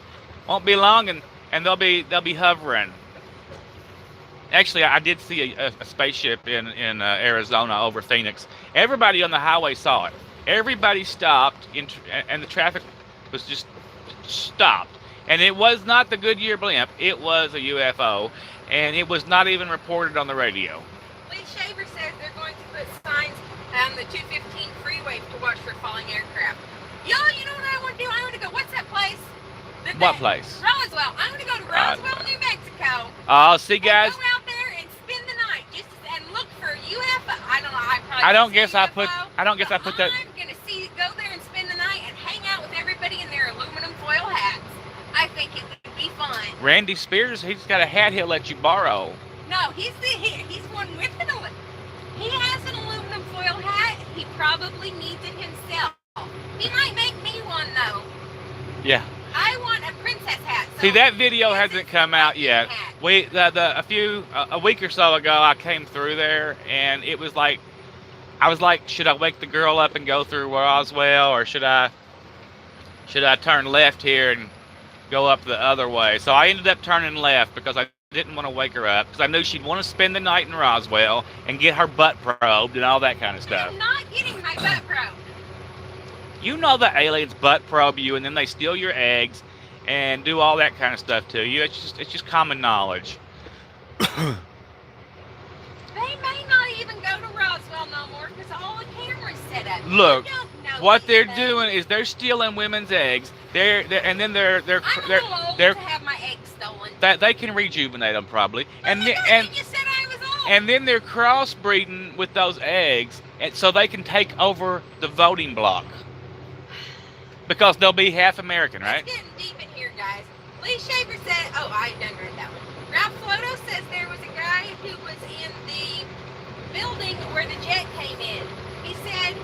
Won't be long, and they'll be hovering. Actually, I did see a spaceship in Arizona over Phoenix. Everybody on the highway saw it. Everybody stopped, and the traffic was just stopped. And it was not the Goodyear blimp. It was a UFO, and it was not even reported on the radio. Lee Shaver says they're going to put signs on the 215 freeway to watch for falling aircraft. Y'all, you know what I want to do? I want to go, what's that place? What place? Roswell. I want to go to Roswell, New Mexico. Oh, see, guys. And go out there and spend the night and look for UFOs. like I to don't see guess a I UFO. put. I don't guess I put that. I'm gonna go there and spend the night and hang out with everybody in their aluminum foil hats. I think it would be fun. Randy Spears, he's got a hat he'll let you borrow. No, he's one with an he has an aluminum foil hat. He probably needs it himself. He might make me one though. Yeah. I want a princess hat. So See, that video hasn't come out yet. A week or so ago, I came through there, and it was like, I was like, should I wake the girl up and go through Roswell, or should I turn left here and go up the other way? So I ended up turning left because I didn't want to wake her up, because I knew she'd want to spend the night in Roswell and get her butt probed and all that kind of stuff. I'm not getting my butt probed. You know the aliens butt probe you, and then they steal your eggs and do all that kind of stuff to you. It's just common knowledge. They may not even go to Roswell no more because all the cameras set up. Look, You don't know what they're anything. doing is they're stealing women's eggs. They're I'm a little old to have my eggs stolen. they can rejuvenate them probably, and You said I was old. and then they're crossbreeding with those eggs, and so they can take over the voting block because they'll be half American, right? It's getting deep in here, guys. Lee Shaver said, oh, I done read that one. Ralph Floto says there was a guy who was in the building where the jet came in. He said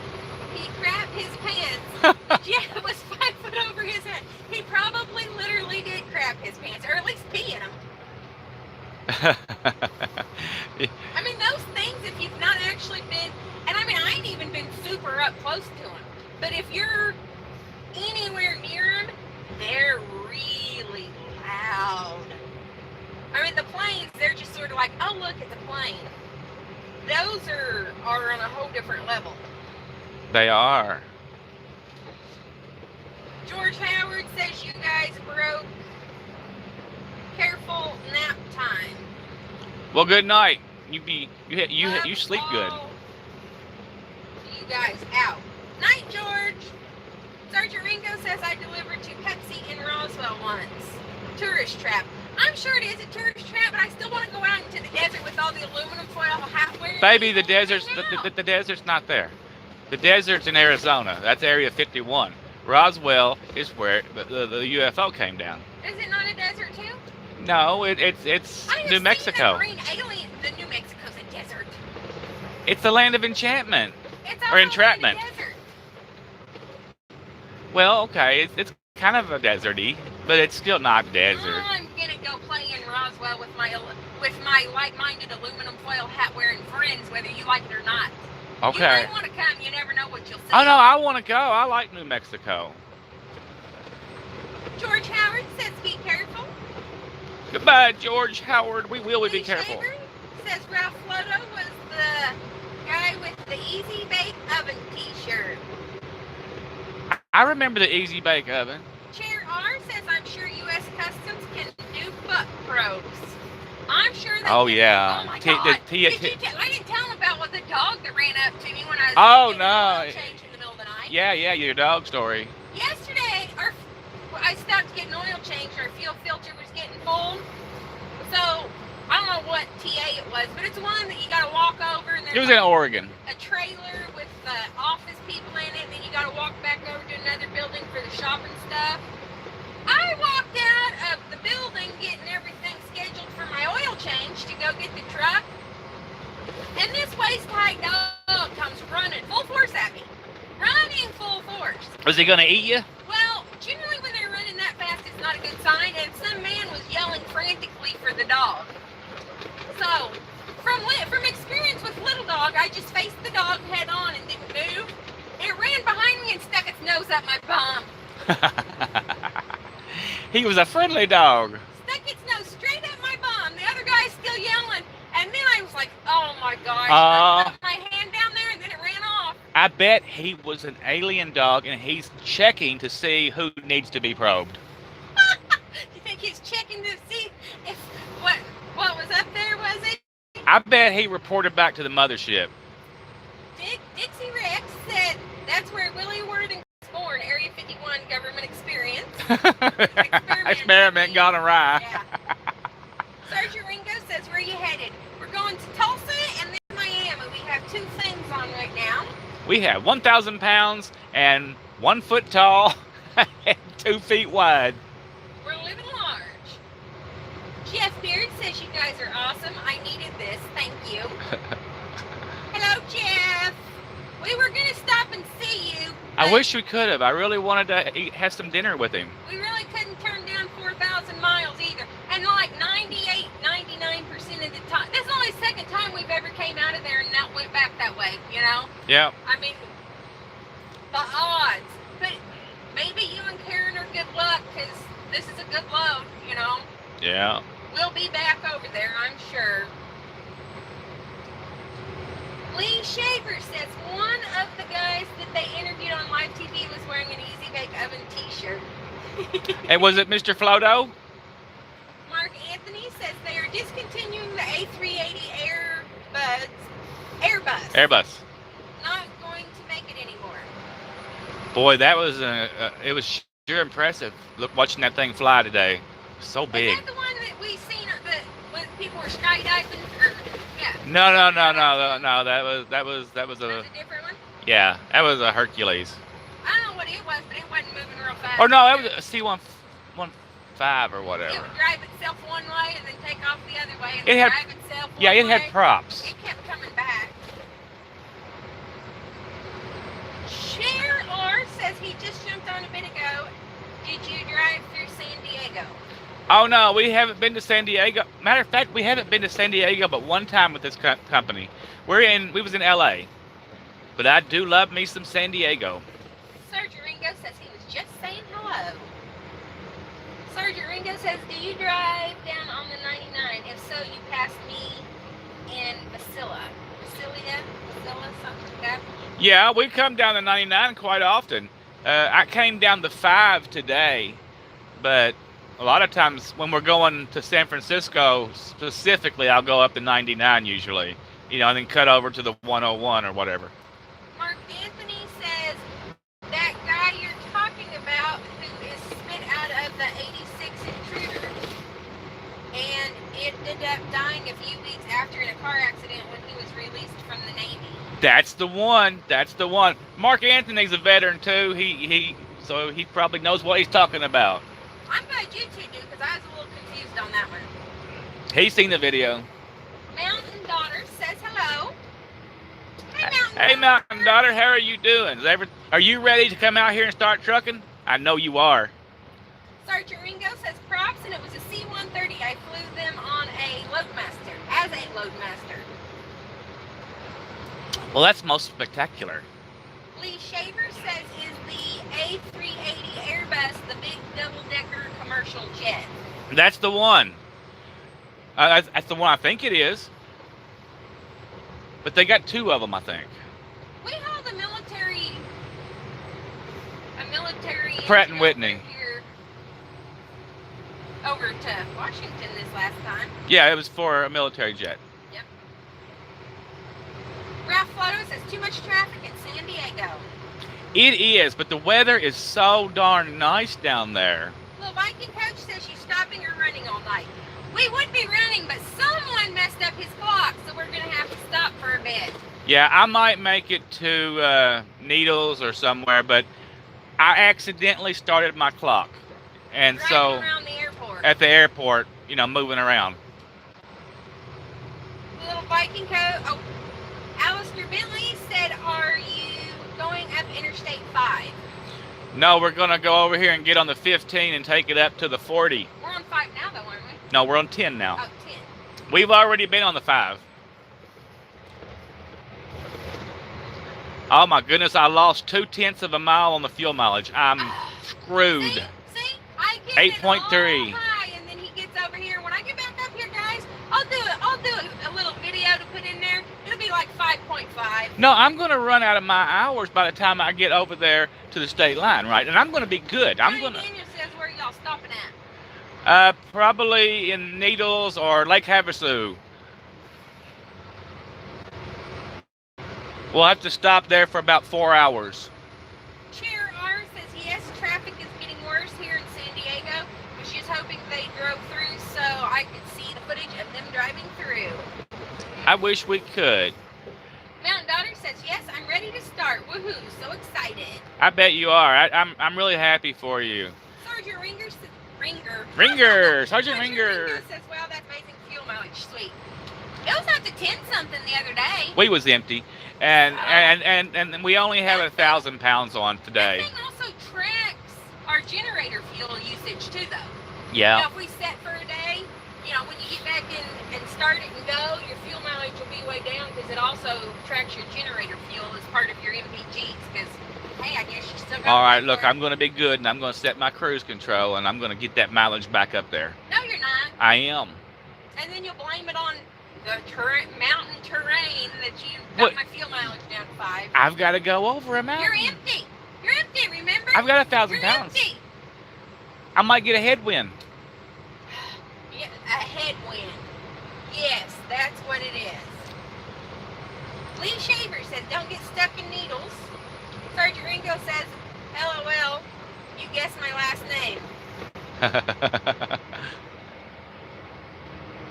he crapped his pants. The jet was 5 foot over his head. He probably literally did crap his pants, or at least pee in them. I mean, those things, if you've not actually been, and I mean, I ain't even been super up close to them, but if you're anywhere near them, they're really loud. I mean, the planes, they're just sort of like, oh, look, it's a plane. Those are on a whole different level. They are. George Howard says you guys broke. Careful nap time. Well, good night. You sleep good. You guys out. Night, George. Sergeant Ringo says I delivered to Pepsi in Roswell once. Tourist trap. I'm sure it is a tourist trap, but I still want to go out into the desert with all the aluminum foil halfway. Baby, the desert's not there. The desert's in Arizona. That's Area 51. Roswell is where the UFO came down. Is it not a desert too? No, it's New Mexico. The New Mexico's a desert. It's the land of enchantment It's or entrapment. A desert. Well, okay, it's kind of a deserty, but it's still not desert. I'm gonna go play in Roswell with my like-minded aluminum foil hat-wearing friends, whether you like it or not. Okay. You might want to come. You never know what you'll see. Oh no, I want to go. I like New Mexico. Guys, Howard says be careful. Goodbye, George Howard. We will be careful. Shaver says Ralph Floto was the guy with the Easy Bake Oven t-shirt. I remember the Easy Bake Oven. Chair R says I'm sure U.S. Customs can do butt probes. I'm sure they Oh can. yeah. Oh my God. I didn't tell him about the dog that ran up to me when I was getting an oil change in the middle of the night. Yeah, your dog story. Yesterday, I stopped to get an oil change. Our fuel filter was getting full. So, I don't know what TA it was, but it's one that you got to walk over. And It was in Oregon. a trailer with the office people in it, and then you got to walk back over to another building for the shopping stuff. I walked out of the building getting everything scheduled for my oil change to go get the truck, and this waist-high dog comes running full force at me. Running full force. Was he going to eat you? Well, generally when they're running that fast, it's not a good sign, and some man was yelling frantically for the dog. So, from experience with little dog, I just faced the dog head on and didn't move. It ran behind me and stuck its nose up my bum. He was a friendly dog. Stuck its nose straight up my bum. The other guy's still yelling, and then I was like, oh my gosh. I put my hand down there, and then it ran off. I bet he was an alien dog, and he's checking to see who needs to be probed. You think he's checking to see if what was up there, was it? I bet he reported back to the mothership. Dixie Rex said that's where Willie Worthing was born, Area 51 government experience. Experiment gone awry. Yeah. Sergeant Ringo says, where are you headed? We're going to Tulsa and then Miami. We have two things on right We have 1,000 pounds and 1 foot tall and 2 feet wide. We're living large. Jeff Beard says you guys are awesome. I needed this. Thank you. Hello, Jeff. We were going to stop and see you. I wish we could have. I really wanted to have some dinner with him. We really couldn't turn down 4,000 miles either. And like 98, 99% of the time. That's the only second time we've ever came out of there and not went back that way, you know? Yeah. I mean, the odds. But maybe you and Karen are good luck because this is a good load, you know? Yeah. We'll be back over there, I'm sure. Lee Shaver says one of the guys that they interviewed on live TV was wearing an Easy Bake Oven t-shirt. And was it Mr. Flodo? Mark Anthony says they are discontinuing the A380 Airbus. Not going to make it anymore. Boy, that was it was sure impressive. Look, watching that thing fly today, so big. Is that the one that we seen when people were skydiving? Yeah. No. That was That was a different one. Yeah, that was a Hercules. I don't know what it was, but it wasn't moving real fast. Oh no, that was a C-115 or whatever. It would drive itself one way and then take off the other way and It then had- drive itself one Yeah, it way. had props. It kept coming back. Cher R says he just jumped on a bit ago. Did you drive through San Diego? Oh no, we haven't been to San Diego. Matter of fact, we haven't been to San Diego but one time with this company. We was in LA, but I do love me some San Diego. Sergeant Ringo says he was just saying hello. Sergeant Ringo says, do you drive down on the 99? If so, you passed me in Vasilla, something like that. Yeah, we come down the 99 quite often. I came down the 5 today, but a lot of times when we're going to San Francisco specifically, I'll go up the 99 usually, and then cut over to the 101 or whatever. Mark Anthony says that guy you're talking about who is spit out of the 86 Intruder, and it ended up dying a few weeks after in a car accident when he was released from the Navy. That's the one. Mark Anthony's a veteran too. So he probably knows what he's talking about. I'm glad you two do because I was a little confused on that one. He's seen the video. Mountain Daughter says hello. Hey, Mountain Daughter, how are you doing? Are you ready to come out here and start trucking? I know you are. Sergeant Ringo says props, and it was a C-130. I flew them on a Loadmaster, as a Loadmaster. Well, that's most spectacular. Lee Shaver says, is the A380 Airbus the big double-decker commercial jet? That's the one. That's the one I think it is. But they got 2 of them, I think. We hauled a military Pratt and Whitney. Here over to Washington this last time. Yeah, it was for a military jet. Yep. Ralph Flotto says too much traffic in San Diego. It is, but the weather is so darn nice down there. Little Viking Coach says she's stopping or running all night. We would be running, but someone messed up his clock, so we're going to have to stop for a bit. Yeah, I might make it to Needles or somewhere, but I accidentally started my clock. And Driving so around the airport. at the airport, moving around. Little Viking Coach. Oh, Alistair Bentley said, are you going up Interstate 5? No, we're going to go over here and get on the 15 and take it up to the 40. We're on 5 now, though, aren't we? No, we're on 10 now. Oh, 10. We've already been on the 5. Oh my goodness, I lost 0.2 of a mile on the fuel mileage. I'm screwed. See? I get 8.3. it all high, and then he gets over here. When I get back up here, guys, I'll do a little video to put in there. It'll be like 5.5. No, I'm going to run out of my hours by the time I get over there to the state line, right? And I'm going to be good. Daniel says, where y'all stopping at? Probably in Needles or Lake Havasu. We'll have to stop there for about 4 hours. Chair R says, yes, traffic is getting worse here in San Diego, but she's hoping they drove through so I could see the footage of them driving through. I wish we could. Mountain Daughter says, yes, I'm ready to start. Woohoo, so excited. I bet you are. I'm really happy for you. Sergeant Ringer says, Sergeant Sergeant Ringer. says, wow, that's amazing fuel mileage. Sweet. It was up to 10 something the other day. We was empty, and we only have 1,000 pounds on That today. thing also tracks our generator fuel usage too, though. Yeah. Now, if we set for a day, when you get back in and start it and go, your fuel mileage will be way down because it also tracks your generator fuel as part of your MPGs. Because, hey, I guess you still got. All right, look, I'm going to be good, and I'm going to set my cruise control, and I'm going to get that mileage back up there. No, you're not. I am. And then you'll blame it on the mountain terrain that you got my fuel mileage down to 5. I've got to go over a mountain. You're empty. You're empty, remember? I've got 1,000 You're pounds. Empty. I might get a headwind. Yeah, a headwind. Yes, that's what it is. Lee Shaver says, don't get stuck in needles. Sergeant Ringo says, LOL, you guessed my last name.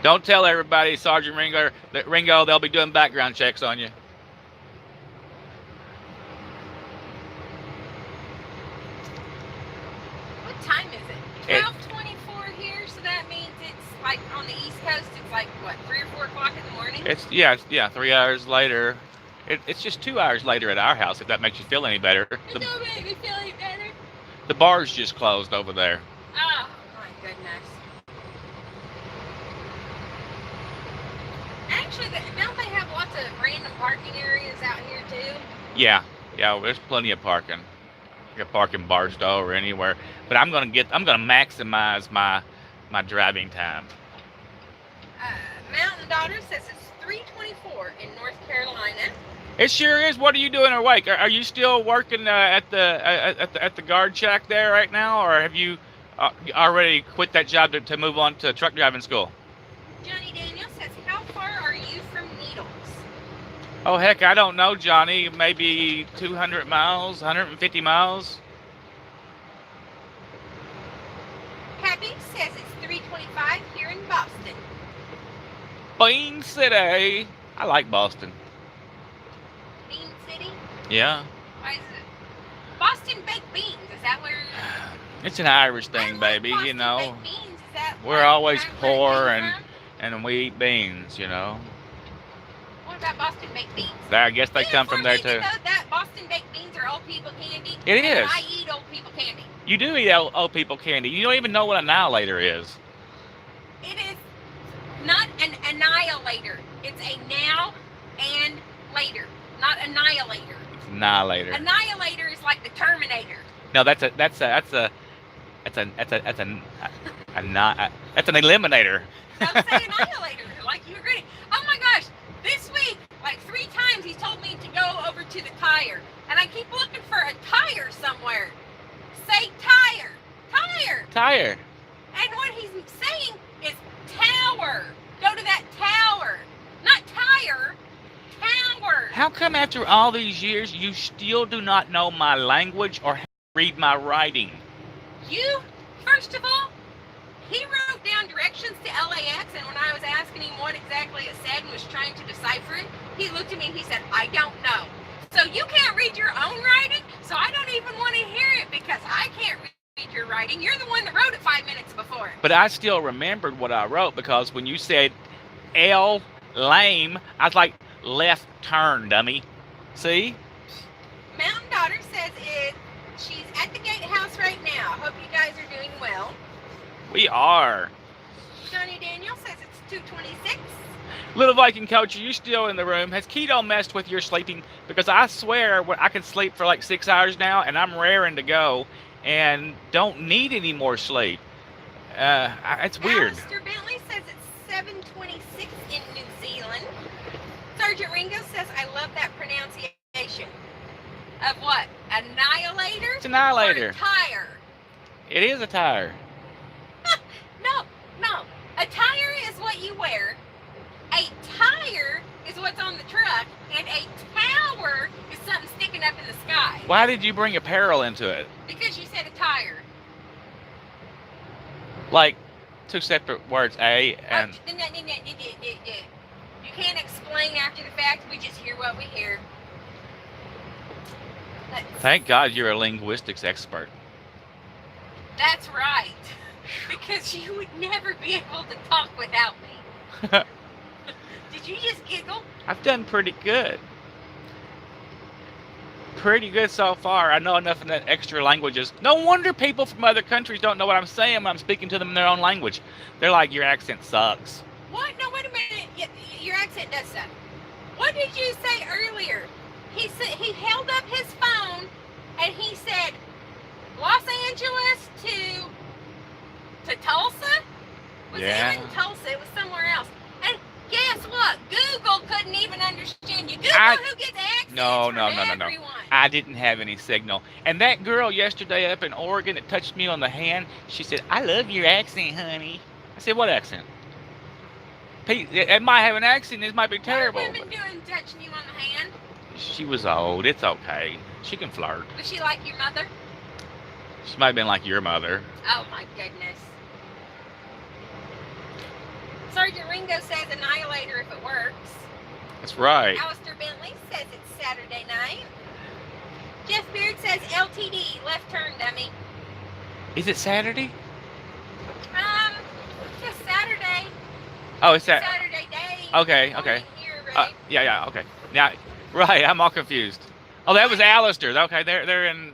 Don't tell everybody, Sergeant Ringo, they'll be doing background checks on you. What time is it? 12:24 here, so that means it's like on the East Coast, it's like, what, 3 or 4 o'clock in the morning? It's 3 hours later. It's just 2 hours later at our house, if that makes you feel any better. It don't make me feel any better. The bar's just closed over there. Oh, my goodness. Actually, don't they have lots of random parking areas out here too? Yeah, there's plenty of parking. You can park in Barstow or anywhere. But I'm gonna maximize my driving time. Mountain Daughter says it's 3:24 in North Carolina. It sure is. What are you doing awake? Are you still working at the guard shack there right now, or have you already quit that job to move on to truck driving school? Johnny Daniel says, how far are you from Needles? Oh, heck, I don't know, Johnny. Maybe 200 miles, 150 miles. Happy says it's 3:25 here in Boston. Bean City. I like Boston. Bean City? Yeah. Why is it? Boston baked beans. Is that where? It's an Irish thing, baby. Boston You know. baked beans. Is that We're always where it poor came and from? we eat beans. You know. What about Boston baked beans? I guess they come from there too. That Boston baked beans are old people candy. It is. I eat old people candy. You do eat old people candy. You don't even know what annihilator is. It is not an annihilator. It's a now and later, not annihilator. It's annihilator. Annihilator is like the Terminator. No, that's an eliminator. Don't say annihilator like you agree. Oh my gosh, this week, like 3 times he's told me to go over to the tire. And I keep looking for a tire somewhere. Say tire. Tire. Tire. And what he's saying is tower. Go to that tower. Not tire. Tower. How come after all these years you still do not know my language or read my writing? You, first of all, he wrote down directions to LAX, and when I was asking him what exactly it said and was trying to decipher it, he looked at me and he said, I don't know. So you can't read your own writing, so I don't even want to hear it because I can't read your writing. You're the one that wrote it 5 minutes before. But I still remembered what I wrote because when you said L, lame, I was like, left turn, dummy. See? Mountain Daughter says she's at the gatehouse right now. Hope you guys are doing well. We are. Johnny Daniel says it's 2:26. Little Viking coach, are you still in the room? Has Keto messed with your sleeping? Because I swear I can sleep for like 6 hours now, and I'm raring to go, and don't need any more sleep. It's weird. Alistair Bentley says it's 7:26 in New Zealand. Sergeant Ringo says, I love that pronunciation. Of what? Annihilator? It's annihilator. Or tire? It is a tire. No. A tire is what you wear. A tire is what's on the truck. And a tower is something sticking up in the sky. Why did you bring apparel into it? Because you said a tire. Like 2 separate words, A and... You can't explain after the fact. We just hear what we hear. Thank God you're a linguistics expert. That's right. Because you would never be able to talk without me. Did you just giggle? I've done pretty good. Pretty good so far. I know enough in that extra languages. No wonder people from other countries don't know what I'm saying when I'm speaking to them in their own language. They're like, your accent sucks. What? No, wait a minute. Your accent does suck. What did you say earlier? He said he held up his phone and he said Los Angeles to Tulsa? Was it in Tulsa? It was somewhere else. And guess what? Google couldn't even understand you. Google who gets accents from everyone. I didn't have any signal. And that girl yesterday up in Oregon that touched me on the hand, she said, I love your accent, honey. I said, what accent? It might have an accent. This might be terrible. What have women doing touching you on the hand? She was old. It's okay. She can flirt. Was she like your mother? She might have been like your mother. Oh, my goodness. Sergeant Ringo says Annihilator if it works. That's right. Alistair Bentley says it's Saturday night. Jeff Beard says LTD, left turn, dummy. Is it Saturday? Just Saturday. Oh, it's Saturday day. Okay. Here, right? Yeah, okay. Now, right, I'm all confused. Oh, that was Alistair. Okay, they're in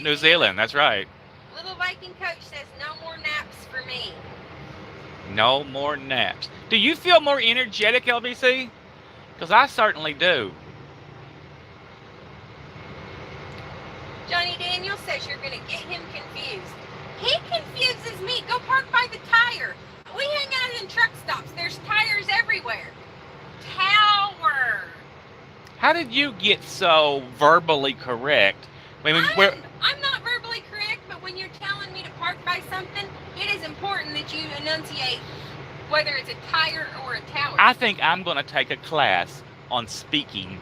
New Zealand. That's right. Little Viking Coach says no more naps for me. No more naps. Do you feel more energetic, LBC? Because I certainly do. Johnny Daniel says you're going to get him confused. He confuses me. Go park by the tire. We hang out in truck stops. There's tires everywhere. Tower. How did you get so verbally correct? I'm not verbally correct, but when you're telling me to park by something, it is important that you enunciate whether it's a tire or a tower. I think I'm going to take a class on speaking.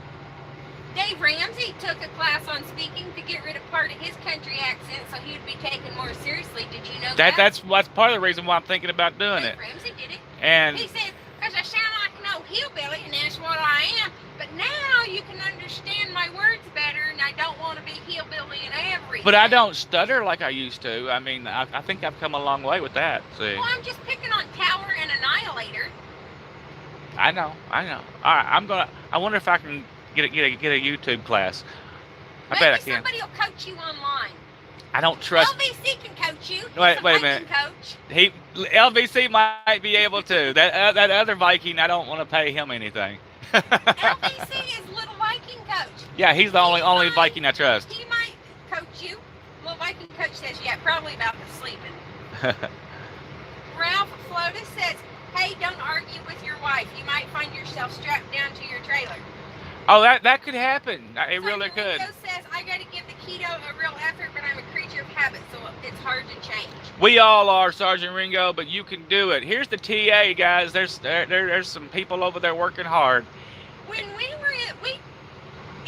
Dave Ramsey took a class on speaking to get rid of part of his country accent so he would be taken more seriously. Did you know that? That's part of the reason why I'm thinking about doing it. Dave Ramsey did it. And he said, because I sound like no hillbilly, and that's what I am. But now you can understand my words better, and I don't want to be hillbilly and everything. But I don't stutter like I used to. I mean, I think I've come a long way with that. See? Well, I'm just picking on Tower and Annihilator. I know. All right, I wonder if I can get a YouTube class. I bet I can. Somebody will coach you online. I don't trust. LVC can coach you. Wait a minute. Coach. LVC might be able to. That other Viking, I don't want to pay him anything. LVC is Little Viking Coach. Yeah, he's the only Viking I trust. He might coach you. Little Viking Coach says, yeah, probably about the sleeping. Ralph Flotus says, hey, don't argue with your wife. You might find yourself strapped down to your trailer. Oh, that could happen. It really could. Ringo says, I got to give the keto a real effort, but I'm a creature of habit, so it's hard to change. We all are, Sergeant Ringo, but you can do it. Here's the TA, guys. There's some people over there working hard. When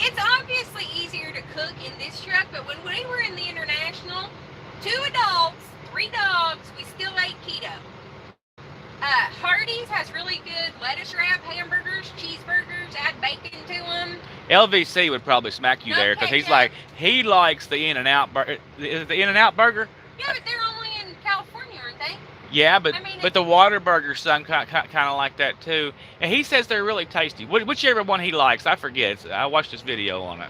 it's obviously easier to cook in this truck, but when we were in the International, 2 adults, 3 dogs, we still ate keto. Hardee's has really good lettuce wrap hamburgers, cheeseburgers, add bacon to them. LVC would probably smack you there because he likes the In-N-Out burger. Is it the In-N-Out burger? Yeah, but they're only in California, aren't they? Yeah, but the Whataburger son kind of like that too. And he says they're really tasty. Whichever one he likes, I forget. I watched this video on it.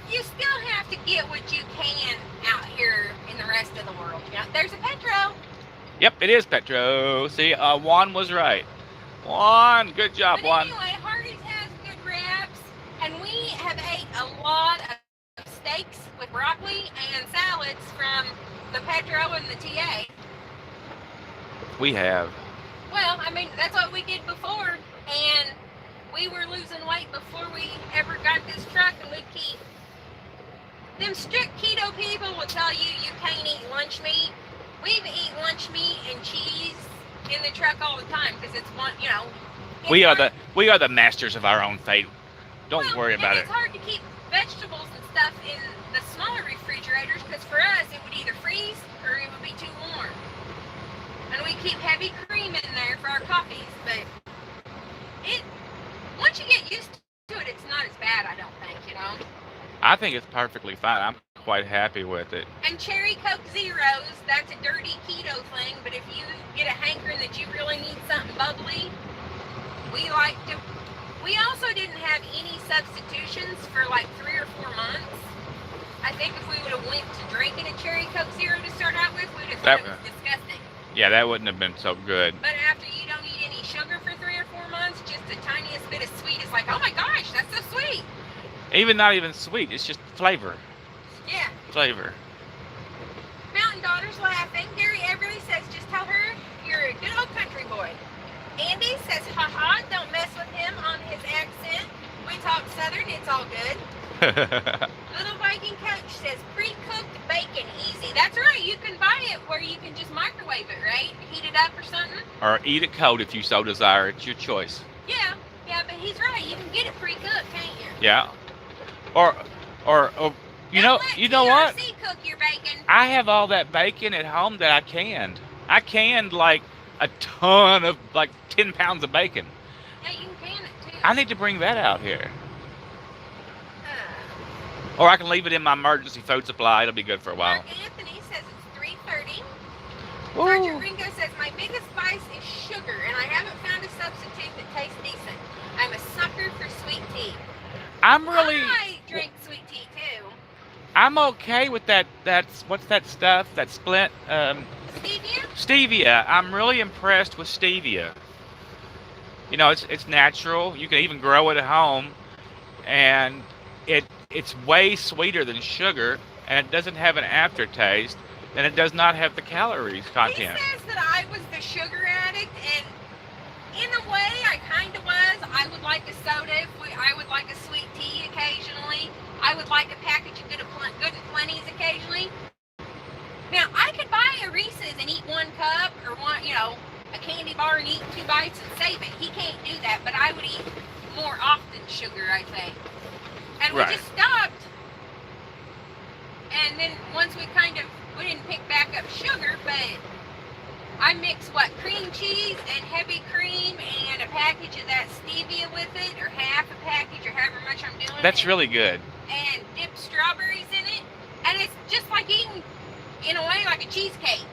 You still have to get what you can out here in the rest of the world. You know, there's a Petro. Yep, it is Petro. See, Juan was right. Juan, good job, Juan. Anyway, Hardee's has good wraps, and we have ate a lot of steaks with broccoli and salads from the Petro and the TA. We have. Well, I mean, that's what we did before, and we were losing weight before we ever got this truck, and we keep. Them strict keto people will tell you can't eat lunch meat. We've eaten lunch meat and cheese in the truck all the time because it's one, you know. We are the masters of our own fate. Don't worry about it. It's hard to keep vegetables and stuff in the smaller refrigerators because for us it would either freeze or it would be too warm. And we keep heavy cream in there for our coffees, but once you get used to it, it's not as bad, I don't think, you know. I think it's perfectly fine. I'm quite happy with it. And Cherry Coke Zeros, that's a dirty keto thing, but if you get a hankering that you really need something bubbly, we like to. We also didn't have any substitutions for like 3 or 4 months. I think if we would have went to drinking a Cherry Coke Zero to start out with, we'd have thought it was disgusting. Yeah, that wouldn't have been so good. But after you don't eat any sugar for 3 or 4 months, just the tiniest bit of sweet is like, oh my gosh, that's so sweet. Even not even sweet, it's just flavor. Yeah. Flavor. Mountain Daughter's laughing. Gary Everly says, just tell her you're a good old country boy. Andy says, haha, don't mess with him on his accent. We talk Southern, it's all good. Little Viking Coach says, pre-cooked bacon, easy. That's right, you can buy it where you can just microwave it, right? Heat it up or something. Or eat it cold if you so desire. It's your choice. Yeah, but he's right. You can get it pre-cooked, can't you? Yeah. Or you know what? Cook your bacon. I have all that bacon at home that I canned. I canned like a ton of like 10 pounds of bacon. Yeah, you can can it too. I need to bring that out here. Or I can leave it in my emergency food supply. It'll be good for a while. Mark Anthony says it's 3:30. Ooh. Sergeant Ringo says my biggest vice is sugar, and I haven't found a substitute that tastes decent. I'm a sucker for sweet tea. I drink sweet tea too. I'm okay with that. What's that stuff? That splint. Stevia? Stevia. I'm really impressed with stevia. You know, it's natural. You can even grow it at home, and it's way sweeter than sugar, and it doesn't have an aftertaste, and it does not have the calories content. He says that I was the sugar addict, and in a way, I kind of was. I would like a soda. I would like a sweet tea occasionally. I would like a package of good and plenties occasionally. Now, I could buy a Reese's and eat 1 cup, or a candy bar and eat 2 bites and save it. He can't do that, but I would eat more often sugar, I think. And we just stopped. And then once we didn't pick back up sugar, but I mix cream cheese and heavy cream and a package of that stevia with it, or half a package, or however much I'm doing. That's really good. And dip strawberries in it, and it's just like eating, in a way, like a cheesecake.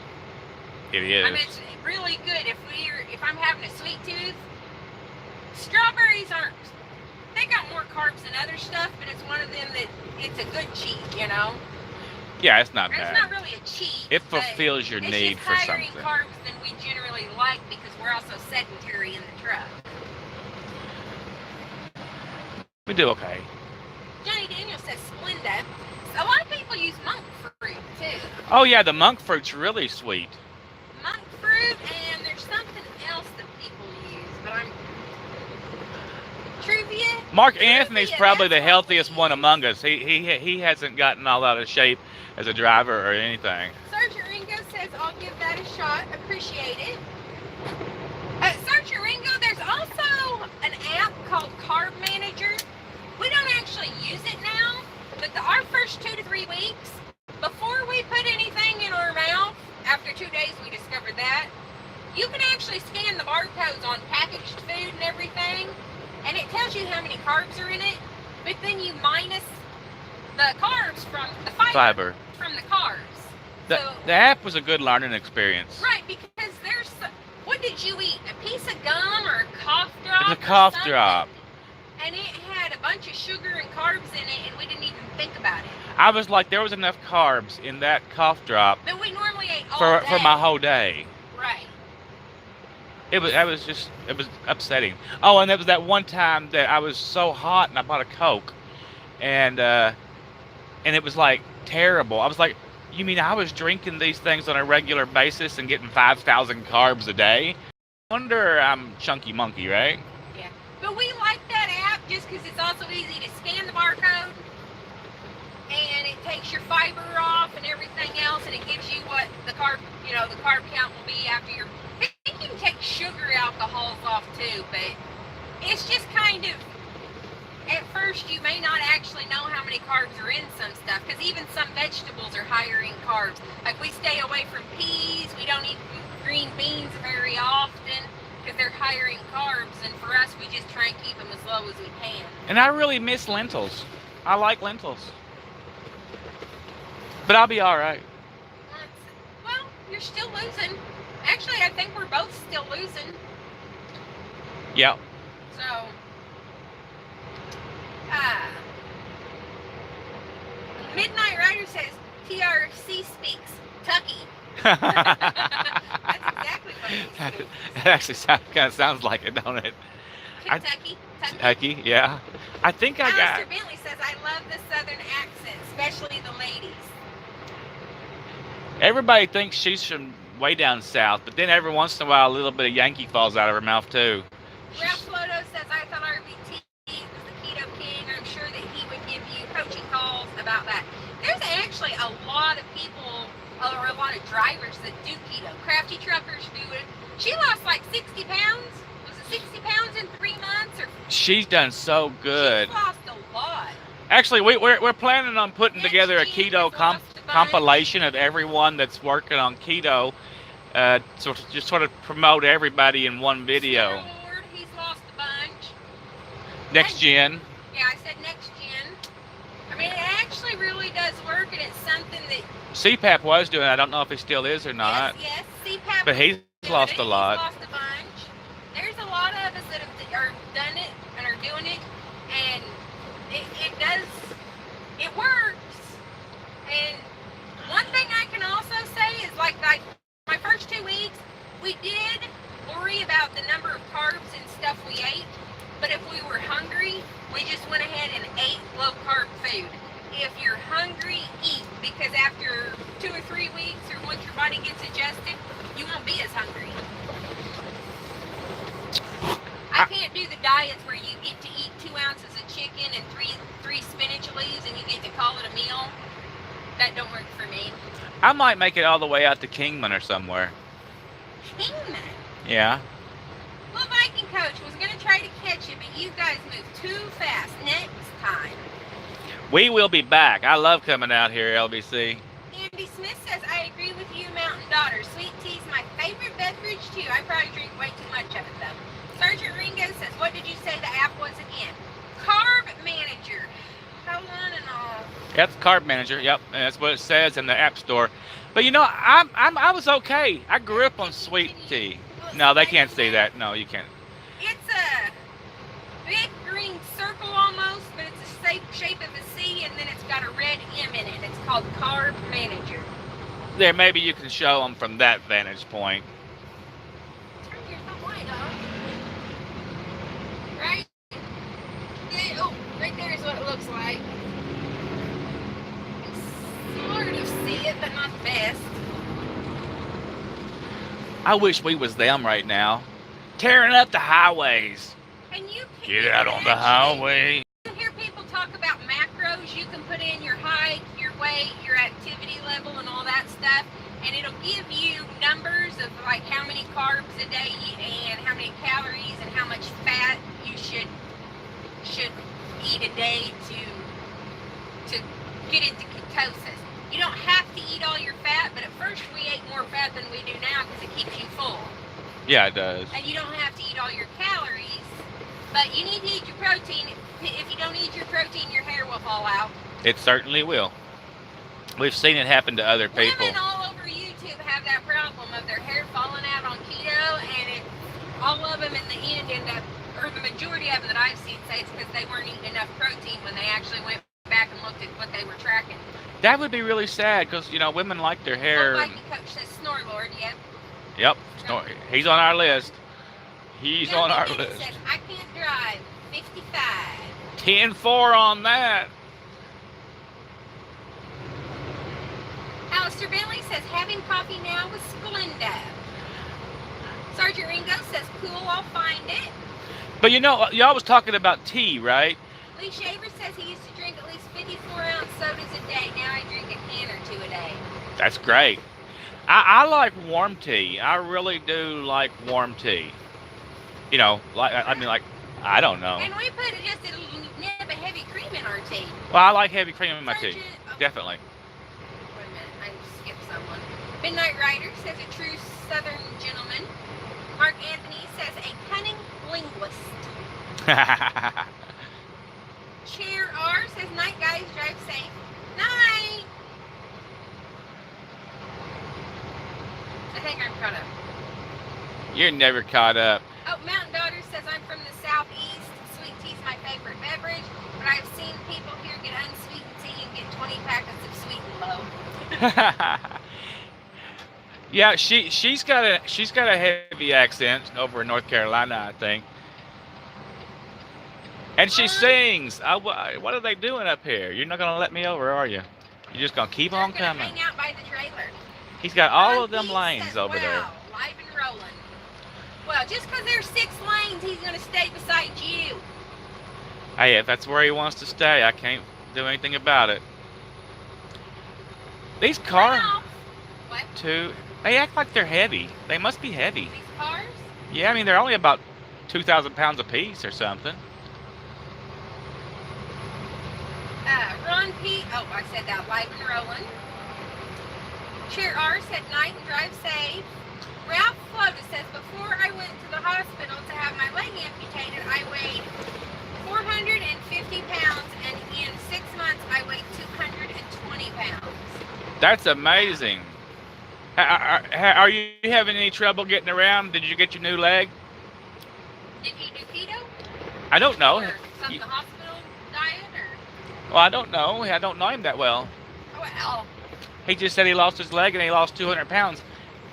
It is. I mean, it's really good. If I'm having a sweet tooth, strawberries aren't. They got more carbs than other stuff, but it's one of them that it's a good cheat, you know. Yeah, it's not bad. It's not really a cheat. It fulfills your need for something. It's just higher in carbs than we generally like because we're also sedentary in the truck. We do okay. Johnny Daniel says Splenda. A lot of people use monk fruit too. Oh yeah, the monk fruit's really sweet. Monk fruit, and there's something else that people use, but I'm Truvia. Mark Anthony's probably the healthiest one among us. He hasn't gotten all out of shape as a driver or anything. Sergeant Ringo says I'll give that a shot. Appreciate it. Sergeant Ringo, there's also an app called Carb Manager. We don't actually use it now, but our first 2 to 3 weeks, before we put anything in our mouth, after 2 days we discovered that, you can actually scan the barcodes on packaged food and everything, and it tells you how many carbs are in it, but then you minus the carbs from the fiber. From the carbs. The app was a good learning experience. Right, because what did you eat? A piece of gum or a cough drop? It was a cough drop. And it had a bunch of sugar and carbs in it, and we didn't even think about it. I was like, there was enough carbs in that cough drop that we normally ate all day. For my whole day. Right. It was upsetting. Oh, and there was that one time that I was so hot and I bought a Coke, and it was like terrible. I was like, you mean I was drinking these things on a regular basis and getting 5,000 carbs a day? Wonder I'm chunky monkey, right? Yeah. But we like that app just because it's also easy to scan the barcode, and it takes your fiber off and everything else, and it gives you what the carb count will be after your. I think you can take sugar alcohols off too, but it's just kind of. At first, you may not actually know how many carbs are in some stuff, because even some vegetables are higher in carbs. Like we stay away from peas, we don't eat green beans very often because they're higher in carbs, and for us, we just try and keep them as low as we can. And I really miss lentils. I like lentils. But I'll be all right. Well, you're still losing. Actually, I think we're both still losing. Yep. So, uh, Midnight Rider says TRC speaks Tucky. That's exactly what he speaks. It actually kind of sounds like it, don't it? Kentucky. Tucky, yeah. I think I got. Alistair Bentley says, I love the southern accent, especially the ladies. Everybody thinks she's from way down south, but then every once in a while a little bit of Yankee falls out of her mouth too. Ralph Floto says, I thought RBT was the Keto King. I'm sure that he would give you coaching calls about that. There's actually a lot of people, or a lot of drivers that do keto. Crafty truckers do it. She lost like 60 pounds. Was it 60 pounds in 3 months? Or She's done so good. She's lost a lot. Actually, we're planning on putting together a keto compilation of everyone that's working on keto, so to just sort of promote everybody in one video. Lord, he's lost a bunch. Next gen. Yeah, I said next gen. I mean, it actually really does work, and it's something that CPAP was doing. I don't know if he still is or not. Yes, CPAP. But he's lost a lot. He's lost a bunch. There's a lot of us that are done it and are doing it, and it works. And one thing I can also say is like my first 2 weeks, we did worry about the number of carbs and stuff we ate, but if we were hungry, we just went ahead and ate low carb food. If you're hungry, eat, because after 2 or 3 weeks, or once your body gets adjusted, you won't be as hungry. I can't do the diets where you get to eat 2 ounces of chicken and three spinach leaves and you get to call it a meal. That don't work for me. I might make it all the way out to Kingman or somewhere. Kingman? Yeah. Well, Viking Coach was going to try to catch it, but you guys moved too fast. Next time. We will be back. I love coming out here, LBC. Andy Smith says, I agree with you, Mountain Daughter. Sweet tea's my favorite beverage, too. I probably drink way too much of it, though. Sergeant Ringo says, what did you say the app was again? Carb Manager. Hold on and all. Yep, Carb Manager. Yep, and that's what it says in the App Store. But you know, I was okay. I grew up on sweet tea. No, they can't see that. No, you can't. It's a big green circle almost, but it's the shape of a C, and then it's got a red M in it. It's called Carb Manager. There, maybe you can show them from that vantage point. Turn your light off. Right? Oh, right there is what it looks like. Sort of see it, but not the best. I wish we was them right now, tearing up the highways. And you can Get out on the highway. You hear people talk about macros. You can put in your height, your weight, your activity level, and all that stuff, and it'll give you numbers of like how many carbs a day and how many calories and how much fat you should eat a day to get into ketosis. You don't have to eat all your fat, but at first we ate more fat than we do now because it keeps you full. Yeah, it does. And you don't have to eat all your calories, but you need to eat your protein. If you don't eat your protein, your hair will fall out. It certainly will. We've seen it happen to other people. Women all over YouTube have that problem of their hair falling out on keto, and all of them in the end end up, or the majority of them that I've seen say it's because they weren't eating enough protein when they actually went back and looked at what they were tracking. That would be really sad because, you know, women like their hair. Oh, Viking Coach says Snorlord, yep. Yep, he's on our list. He's on our list. Says, I can't drive, 55. 10-4 on that. Alistair Bentley says, having coffee now with Splenda. Sergeant Ringo says, cool, I'll find it. But you know, y'all was talking about tea, right? Lee Shaver says he used to drink at least 54-ounce sodas a day. Now I drink a can or two a day. That's great. I like warm tea. I really do like warm tea. You know, like I don't know. And we put just a nib of heavy cream in our tea. Well, I like heavy cream in my tea. Definitely. Wait a minute, I skipped someone. Midnight Rider says a true Southern gentleman. Mark Anthony says a cunning linguist. Chair R says, night You're never caught up. Oh, Mountain Daughter says I'm from the southeast. Sweet tea's my favorite beverage, but I've seen people here get unsweetened tea and get 20 packets of sweet and low. Yeah, she's got a heavy accent over in North Carolina, I think. And she sings. What are they doing up here? You're not gonna let me over, are you? You're just gonna keep on coming. Hang out by the trailer. He's got all of them lanes over there. Wow, live and rolling. Well, just because there's 6 lanes, he's gonna stay beside you. Hey, if that's where he wants to stay, I can't do anything about it. These cars, what? they act like they're heavy. They must be heavy. These cars? Yeah, I mean they're only about 2,000 pounds apiece or something. Ron P. Oh, I said that, live and rolling. Chair R said night and drive safe. Ralph Flota says before I went to the hospital to have my leg amputated, I weighed 450 pounds, and in 6 months I weighed 220 pounds. That's amazing. Are you having any trouble getting around? Did you get your new leg? Did he do keto? I don't know. Or some hospital diet? Or? Well, I don't know. I don't know him that well. Well, he just said he lost his leg and he lost 200 pounds.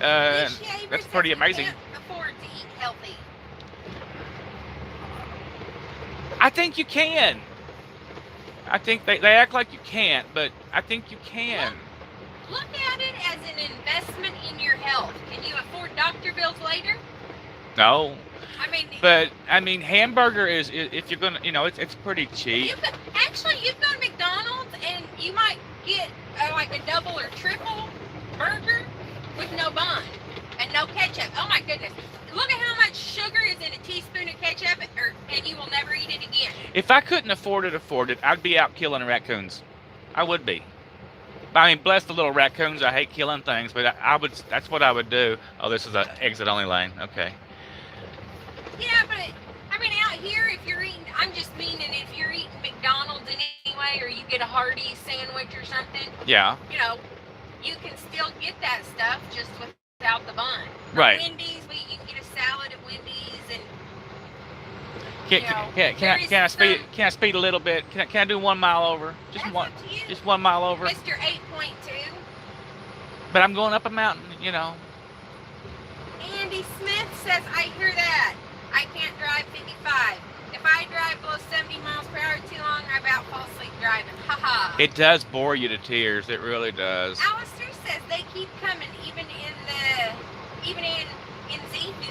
That's pretty amazing. Can't afford to eat healthy. I think you can. I think they act like you can't, but I think you can. Look at it as an investment in your health. Can you afford doctor bills later? No. But hamburger is if you're gonna, it's pretty cheap. You can go to McDonald's and you might get like a double or triple burger with no bun and no ketchup. Oh my goodness! Look at how much sugar is in a teaspoon of ketchup, and you will never eat it again. If I couldn't afford it, I'd be out killing raccoons. I would be. I mean, bless the little raccoons. I hate killing things, but I would. That's what I would do. Oh, this is an exit-only lane. Okay. Yeah, but out here, if you're eating, I'm just meaning if you're eating McDonald's anyway, or you get a Hardee's sandwich or something. Yeah. You can still get that stuff just without the bun. Right. Wendy's, you can get a salad at Wendy's, and can I speed a little bit? Can I do 1 mile over? Just that's one. Up to you. Just 1 mile over. Mr. 8.2. But I'm going up a mountain, Andy Smith says, I hear that. I can't drive 55. If I drive below 70 miles per hour too long, I about fall asleep driving. Haha. It does bore you to tears. It really does. Alistair says they keep coming, even in New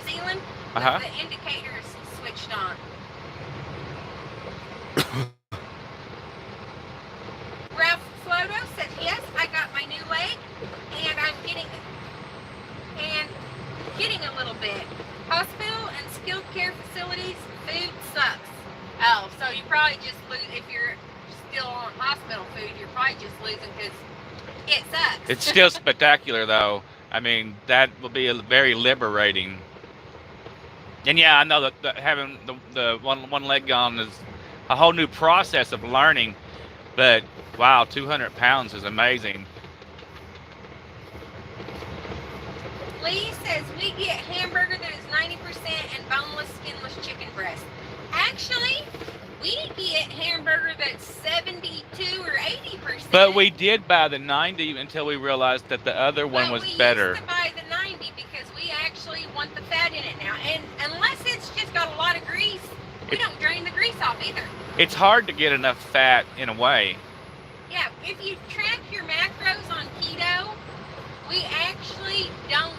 Zealand, with the indicators switched on. Ralph Floto says, yes, I got my new leg, and I'm getting a little bit. Hospital and skilled care facilities, food sucks. Oh, so you probably just lose, if you're still on hospital food, you're probably just losing because it sucks. It's still spectacular, though. I mean, that will be very liberating. And yeah, I know that having the one leg gone is a whole new process of learning. But wow, 200 pounds is amazing. Lee says we get hamburger that is 90% and boneless, skinless chicken breast. Actually, we get hamburger that's 72 or 80%. But we did buy the 90 until we realized that the other one was better. We used to buy the 90 because we actually want the fat in it now. And unless it's just got a lot of grease, we don't drain the grease off either. It's hard to get enough fat in a way. Yeah, if you track your macros on keto, we actually don't.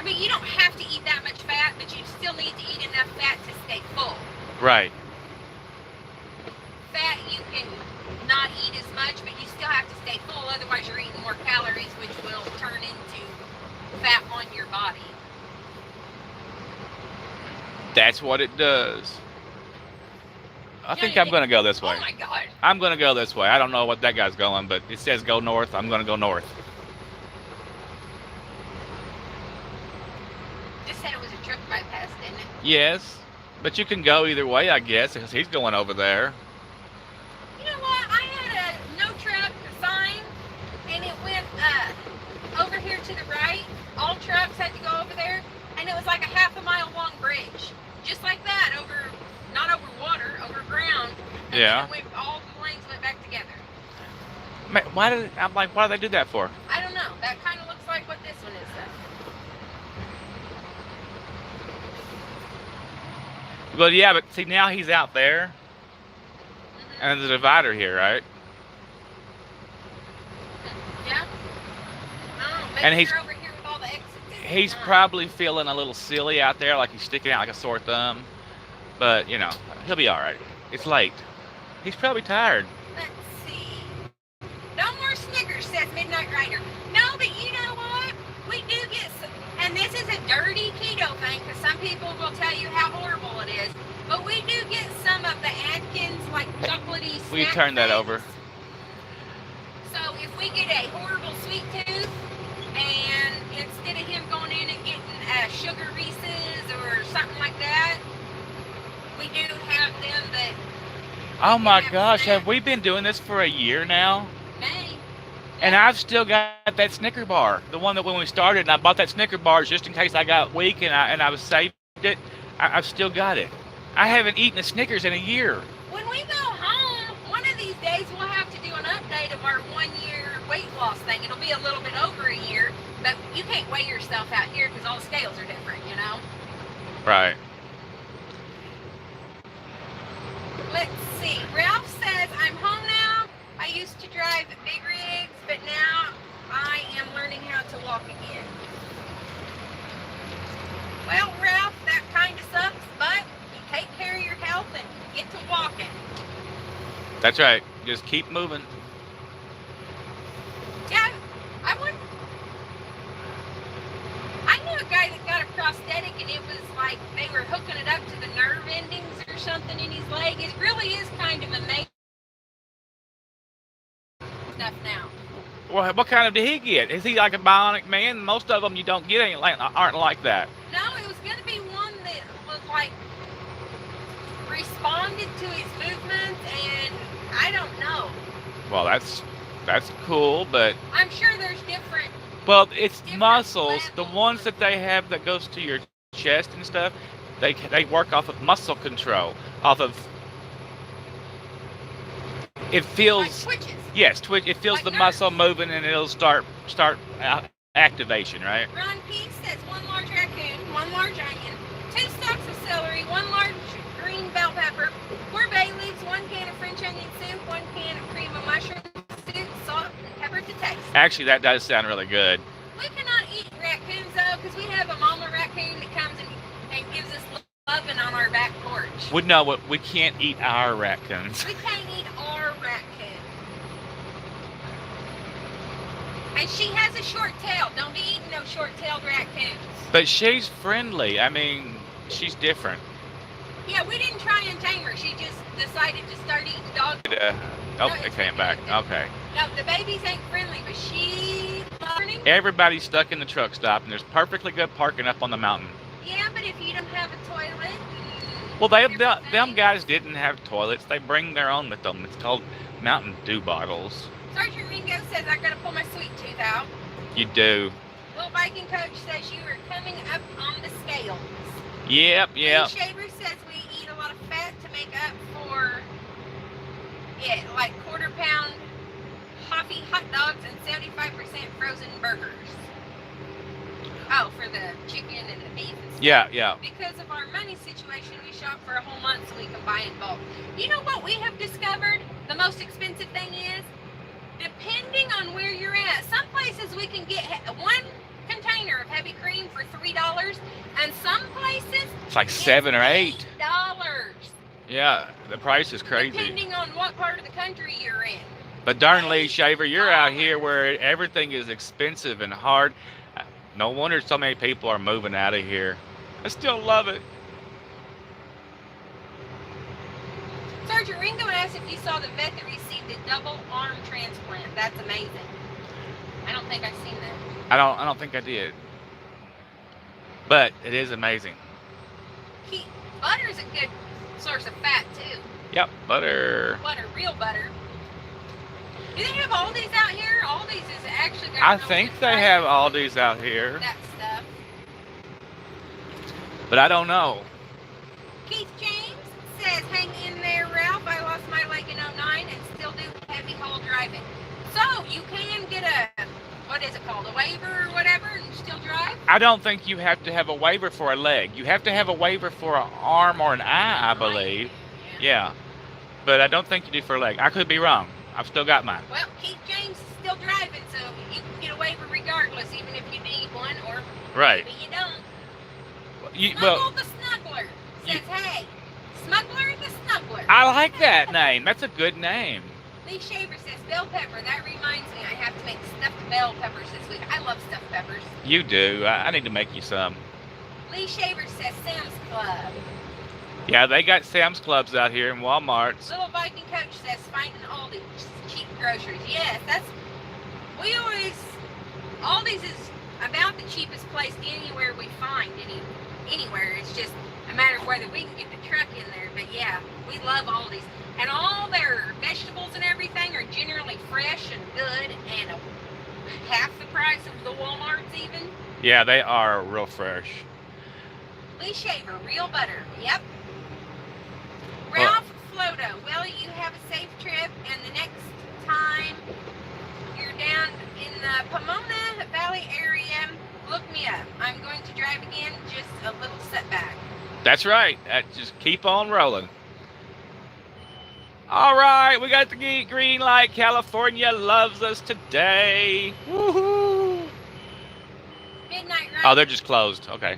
You don't have to eat that much fat, but you still need to eat enough fat to stay full. Right. Fat you can not eat as much, but you still have to stay full. Otherwise, you're eating more calories, which will turn into fat on your body. That's what it does. I think I'm going to go this way. Oh my God. I'm going to go this way. I don't know what that guy's going, but it says go north. I'm going to go north. Just said it was a truck bypass, didn't it? Yes, but you can go either way, I guess, because he's going over there. You know what? I had a no truck sign, and it went over here to the right. All trucks had to go over there, and it And Yeah. then all the lanes went back together. Why did they do that for? I don't know. That kind of looks like what this one is. Well, yeah, but see, now he's out there, and there's a divider here, right? Yeah. Maybe And he's you're over here with all the exits. he's probably feeling a little silly out there, like he's sticking out like a sore thumb. But you know, he'll be all right. It's late. He's probably tired. Let's see. No more Snickers, says Midnight Rider. No, but you know what? We do get some, and this is a dirty keto thing, because some people will tell you how horrible it is. But we do get some of the Atkins, like chocolatey snack Will you turn that things. over? So if we get a horrible sweet tooth, and instead of him going in and getting sugar Reese's or something like that, we do have them that. Oh my gosh, have we been doing this for a year now? May. And I've still got that Snicker bar, the one that when we started, and I bought that Snicker bar just in case I got weak and I was saved it. I've still got it. I haven't eaten a Snickers in a year. When we go home, one of these days we'll have to do an update of our 1 year weight loss thing. It'll be a little bit over a year, but you can't weigh yourself out here because all the scales are different, you know? Right. Let's see. Ralph says, I'm home now. I used to drive big rigs, but now I am learning how to walk again. Well, Ralph, that kind of sucks, but you take care of your health and get to walking. That's right. Just keep moving. Yeah, I knew a guy that got a prosthetic, and it was like they were hooking it up to the nerve endings or something in his leg. It really is kind of amazing stuff now. Well, what kind of did he get? Is he like a bionic man? Most of them you don't get aren't like that. No, it was going to be one that was like responded to his movements, and I don't know. Well, that's cool, but I'm sure there's different. well, it's Different muscles. The levels. ones that they have that goes to your chest and stuff, they work off of muscle control, off of. It feels. Like twitches. Yes, twitch. It feels Like the nerves. muscle moving, and it'll start activation, right? Ron P says 1 large raccoon, 1 large onion, 2 stalks of celery, 1 large green bell pepper, 4 bay leaves, 1 can of French onion soup, 1 can of cream of mushroom soup, salt and pepper to taste. Actually, that does sound really good. We cannot eat raccoons though, because we have a mama raccoon that comes and gives us loving on our back porch. We know what we can't eat our raccoons. We can't eat our raccoon. And she has a short tail. Don't be eating no short-tailed raccoons. But she's friendly. I mean, she's different. Yeah, we didn't try and tame her. She just decided to start eating dogs. Oh, it came back. Okay. No, the babies ain't friendly, but she learning. Everybody's stuck in the truck stop, and there's perfectly good parking up on the mountain. Yeah, but if you don't have a toilet. Well, them guys didn't have toilets. They bring their own with them. It's called Mountain Dew bottles. Sergeant Ringo says I gotta pull my sweet tooth out. You do. Little Viking Coach says you are coming up on the scales. Yep. Lee Shaver says we eat a lot of fat to make up for like quarter-pound Hoffy hot dogs and 75% frozen burgers. Oh, for the chicken and the beef and stuff. Yeah. Because of our money situation, we shop for a whole month so we can buy in bulk. You know what we have discovered? The most expensive thing is, depending on where you're at, some places we can get 1 container of heavy cream for $3, and some places It's like 7 or 8. $8. Yeah, the price is crazy. Depending on what part of the country you're in. But darn Lee Shaver, you're out here where everything is expensive and hard. No wonder so many people are moving out of here. I still love it. Sergeant Ringo asked if you saw the vet that received a double arm transplant. That's amazing. I don't think I've seen that. I don't think I did. But it is amazing. Butter is a good source of fat too. Yep, butter. Butter, real butter. Do they have Aldi's out here? Aldi's is actually got I real think good they prices have on Aldi's out here, that stuff. but I don't know. Keith James says, hang in there, Ralph. I lost my So you can get a, what is it called, a waiver or whatever, and still drive? I don't think you have to have a waiver for a leg. You have to have a waiver for an arm or an eye, I believe. Yeah. But I don't think you do for a leg. I could be wrong. I've still got mine. Well, Keith James is still driving, so you can get a waiver regardless, even if you need one, or Right. maybe you don't. Well, Smuggle the Snuggler says, hey, Smuggler the Snuggler. I like that name. That's a good name. Lee Shaver says, bell pepper. That reminds me, I have to make stuffed bell peppers this week. I love stuffed peppers. You do. I need to make you some. Lee Shaver says, Sam's Club. Yeah, they got Sam's Clubs out here in Walmart's. Little Viking Coach says, finding Aldi cheap groceries. Yes, we always, Aldi's is about the cheapest place anywhere we find anywhere. It's just a matter of whether we can get the truck in there. But yeah, we love Aldi's. And all their vegetables and everything are generally fresh and good and half the price of the Walmart's even. Yeah, they are real fresh. Lee Shaver, real butter. Yep. Ralph Floto, well, you have a safe trip, and the next time you're down in the Pomona Valley area, look me up. I'm going to drive again, just a little setback. That's right. Just keep on rolling. All right, we got the green light. California loves us today. Woohoo! Midnight Ride. Oh, they're just closed. Okay.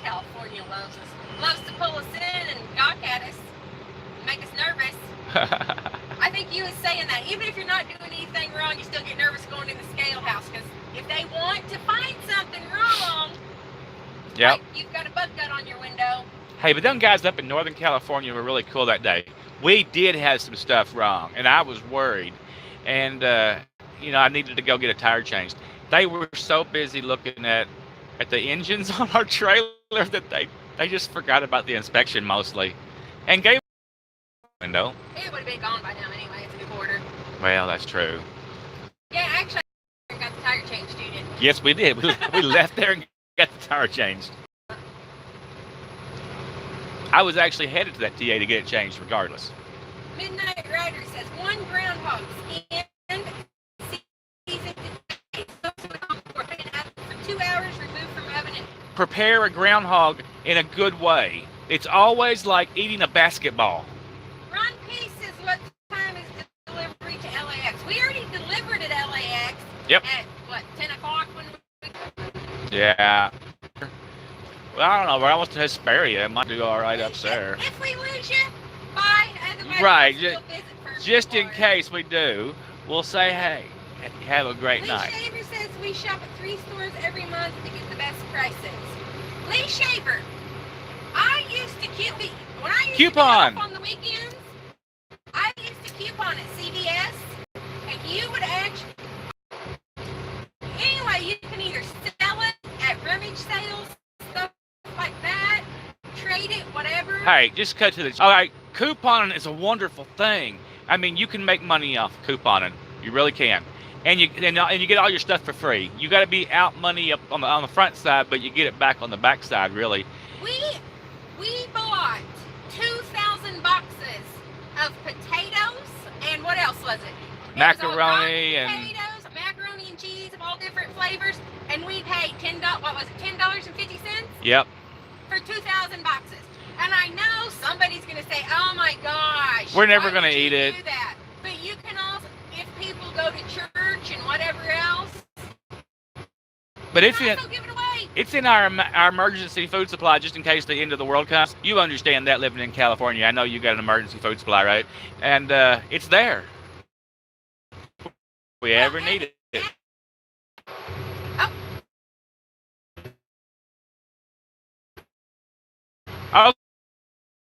California loves us. Loves to pull us in and gawk at us, make us nervous. I think you was saying that even if you're not doing anything wrong, you still get nervous going in the scale house, because if they want to find something wrong, Yep. like you've got a bug gut on your window. Hey, but them guys up in Northern California were really cool that day. We did have some stuff wrong, and I was worried. And, I needed to go get a tire changed. They were so busy looking at the engines on our trailer that they just forgot about the inspection mostly. And gave a window. It would have been gone by now anyway if you ordered. Well, that's true. Yeah, actually, I got the tire changed, you did. Yes, we did. We left there and got the tire changed. I was actually headed to that TA to get it changed regardless. Midnight Rider says, one groundhog skinned, seasoned for 2 hours, removed from oven and Prepare a groundhog in a good way. It's always like eating a basketball. Ron P says, what time is the delivery to LAX? We already delivered at LAX. Yep. At, what, 10 o'clock when we... Yeah. Well, I don't know. We're almost to Hesperia. It might do all right up there. If we lose you, bye. Otherwise, Right. we'll visit first Just in before. case we do, we'll say, hey, have a great Lee night. Shaver says we shop at 3 stores every month to get the best prices. Lee Shaver, I used to when I used Coupon. to be off on the weekends, I used to coupon at CVS, and you would actually, anyway, you can either sell it at rummage sales, stuff like that, trade it, whatever. Hey, just cut to the... All right, couponing is a wonderful thing. I mean, you can make money off couponing. You really can. And you get all your stuff for free. You got to be out money up on the front side, but you get it back on the back side, really. We bought 2,000 boxes of potatoes, and what else was it? Macaroni It was all and... potatoes, macaroni and cheese of all different flavors, and we paid $10.50 Yep. for 2,000 boxes. And I know somebody's going to say, "Oh my gosh, We're never why gonna would you eat it." do that?" But you can also, if people go to church and whatever else, But you it's can in, also give it away. it's in our emergency food supply just in case the end of the world comes. You understand that living in California. I know you got an emergency food supply, right? And it's there. If we ever need it.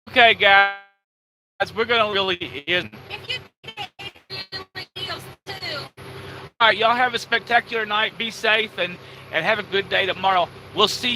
Okay, guys. We're going to really... If you get really deals too. All right, y'all have a spectacular night. Be safe and have a good day tomorrow. We'll see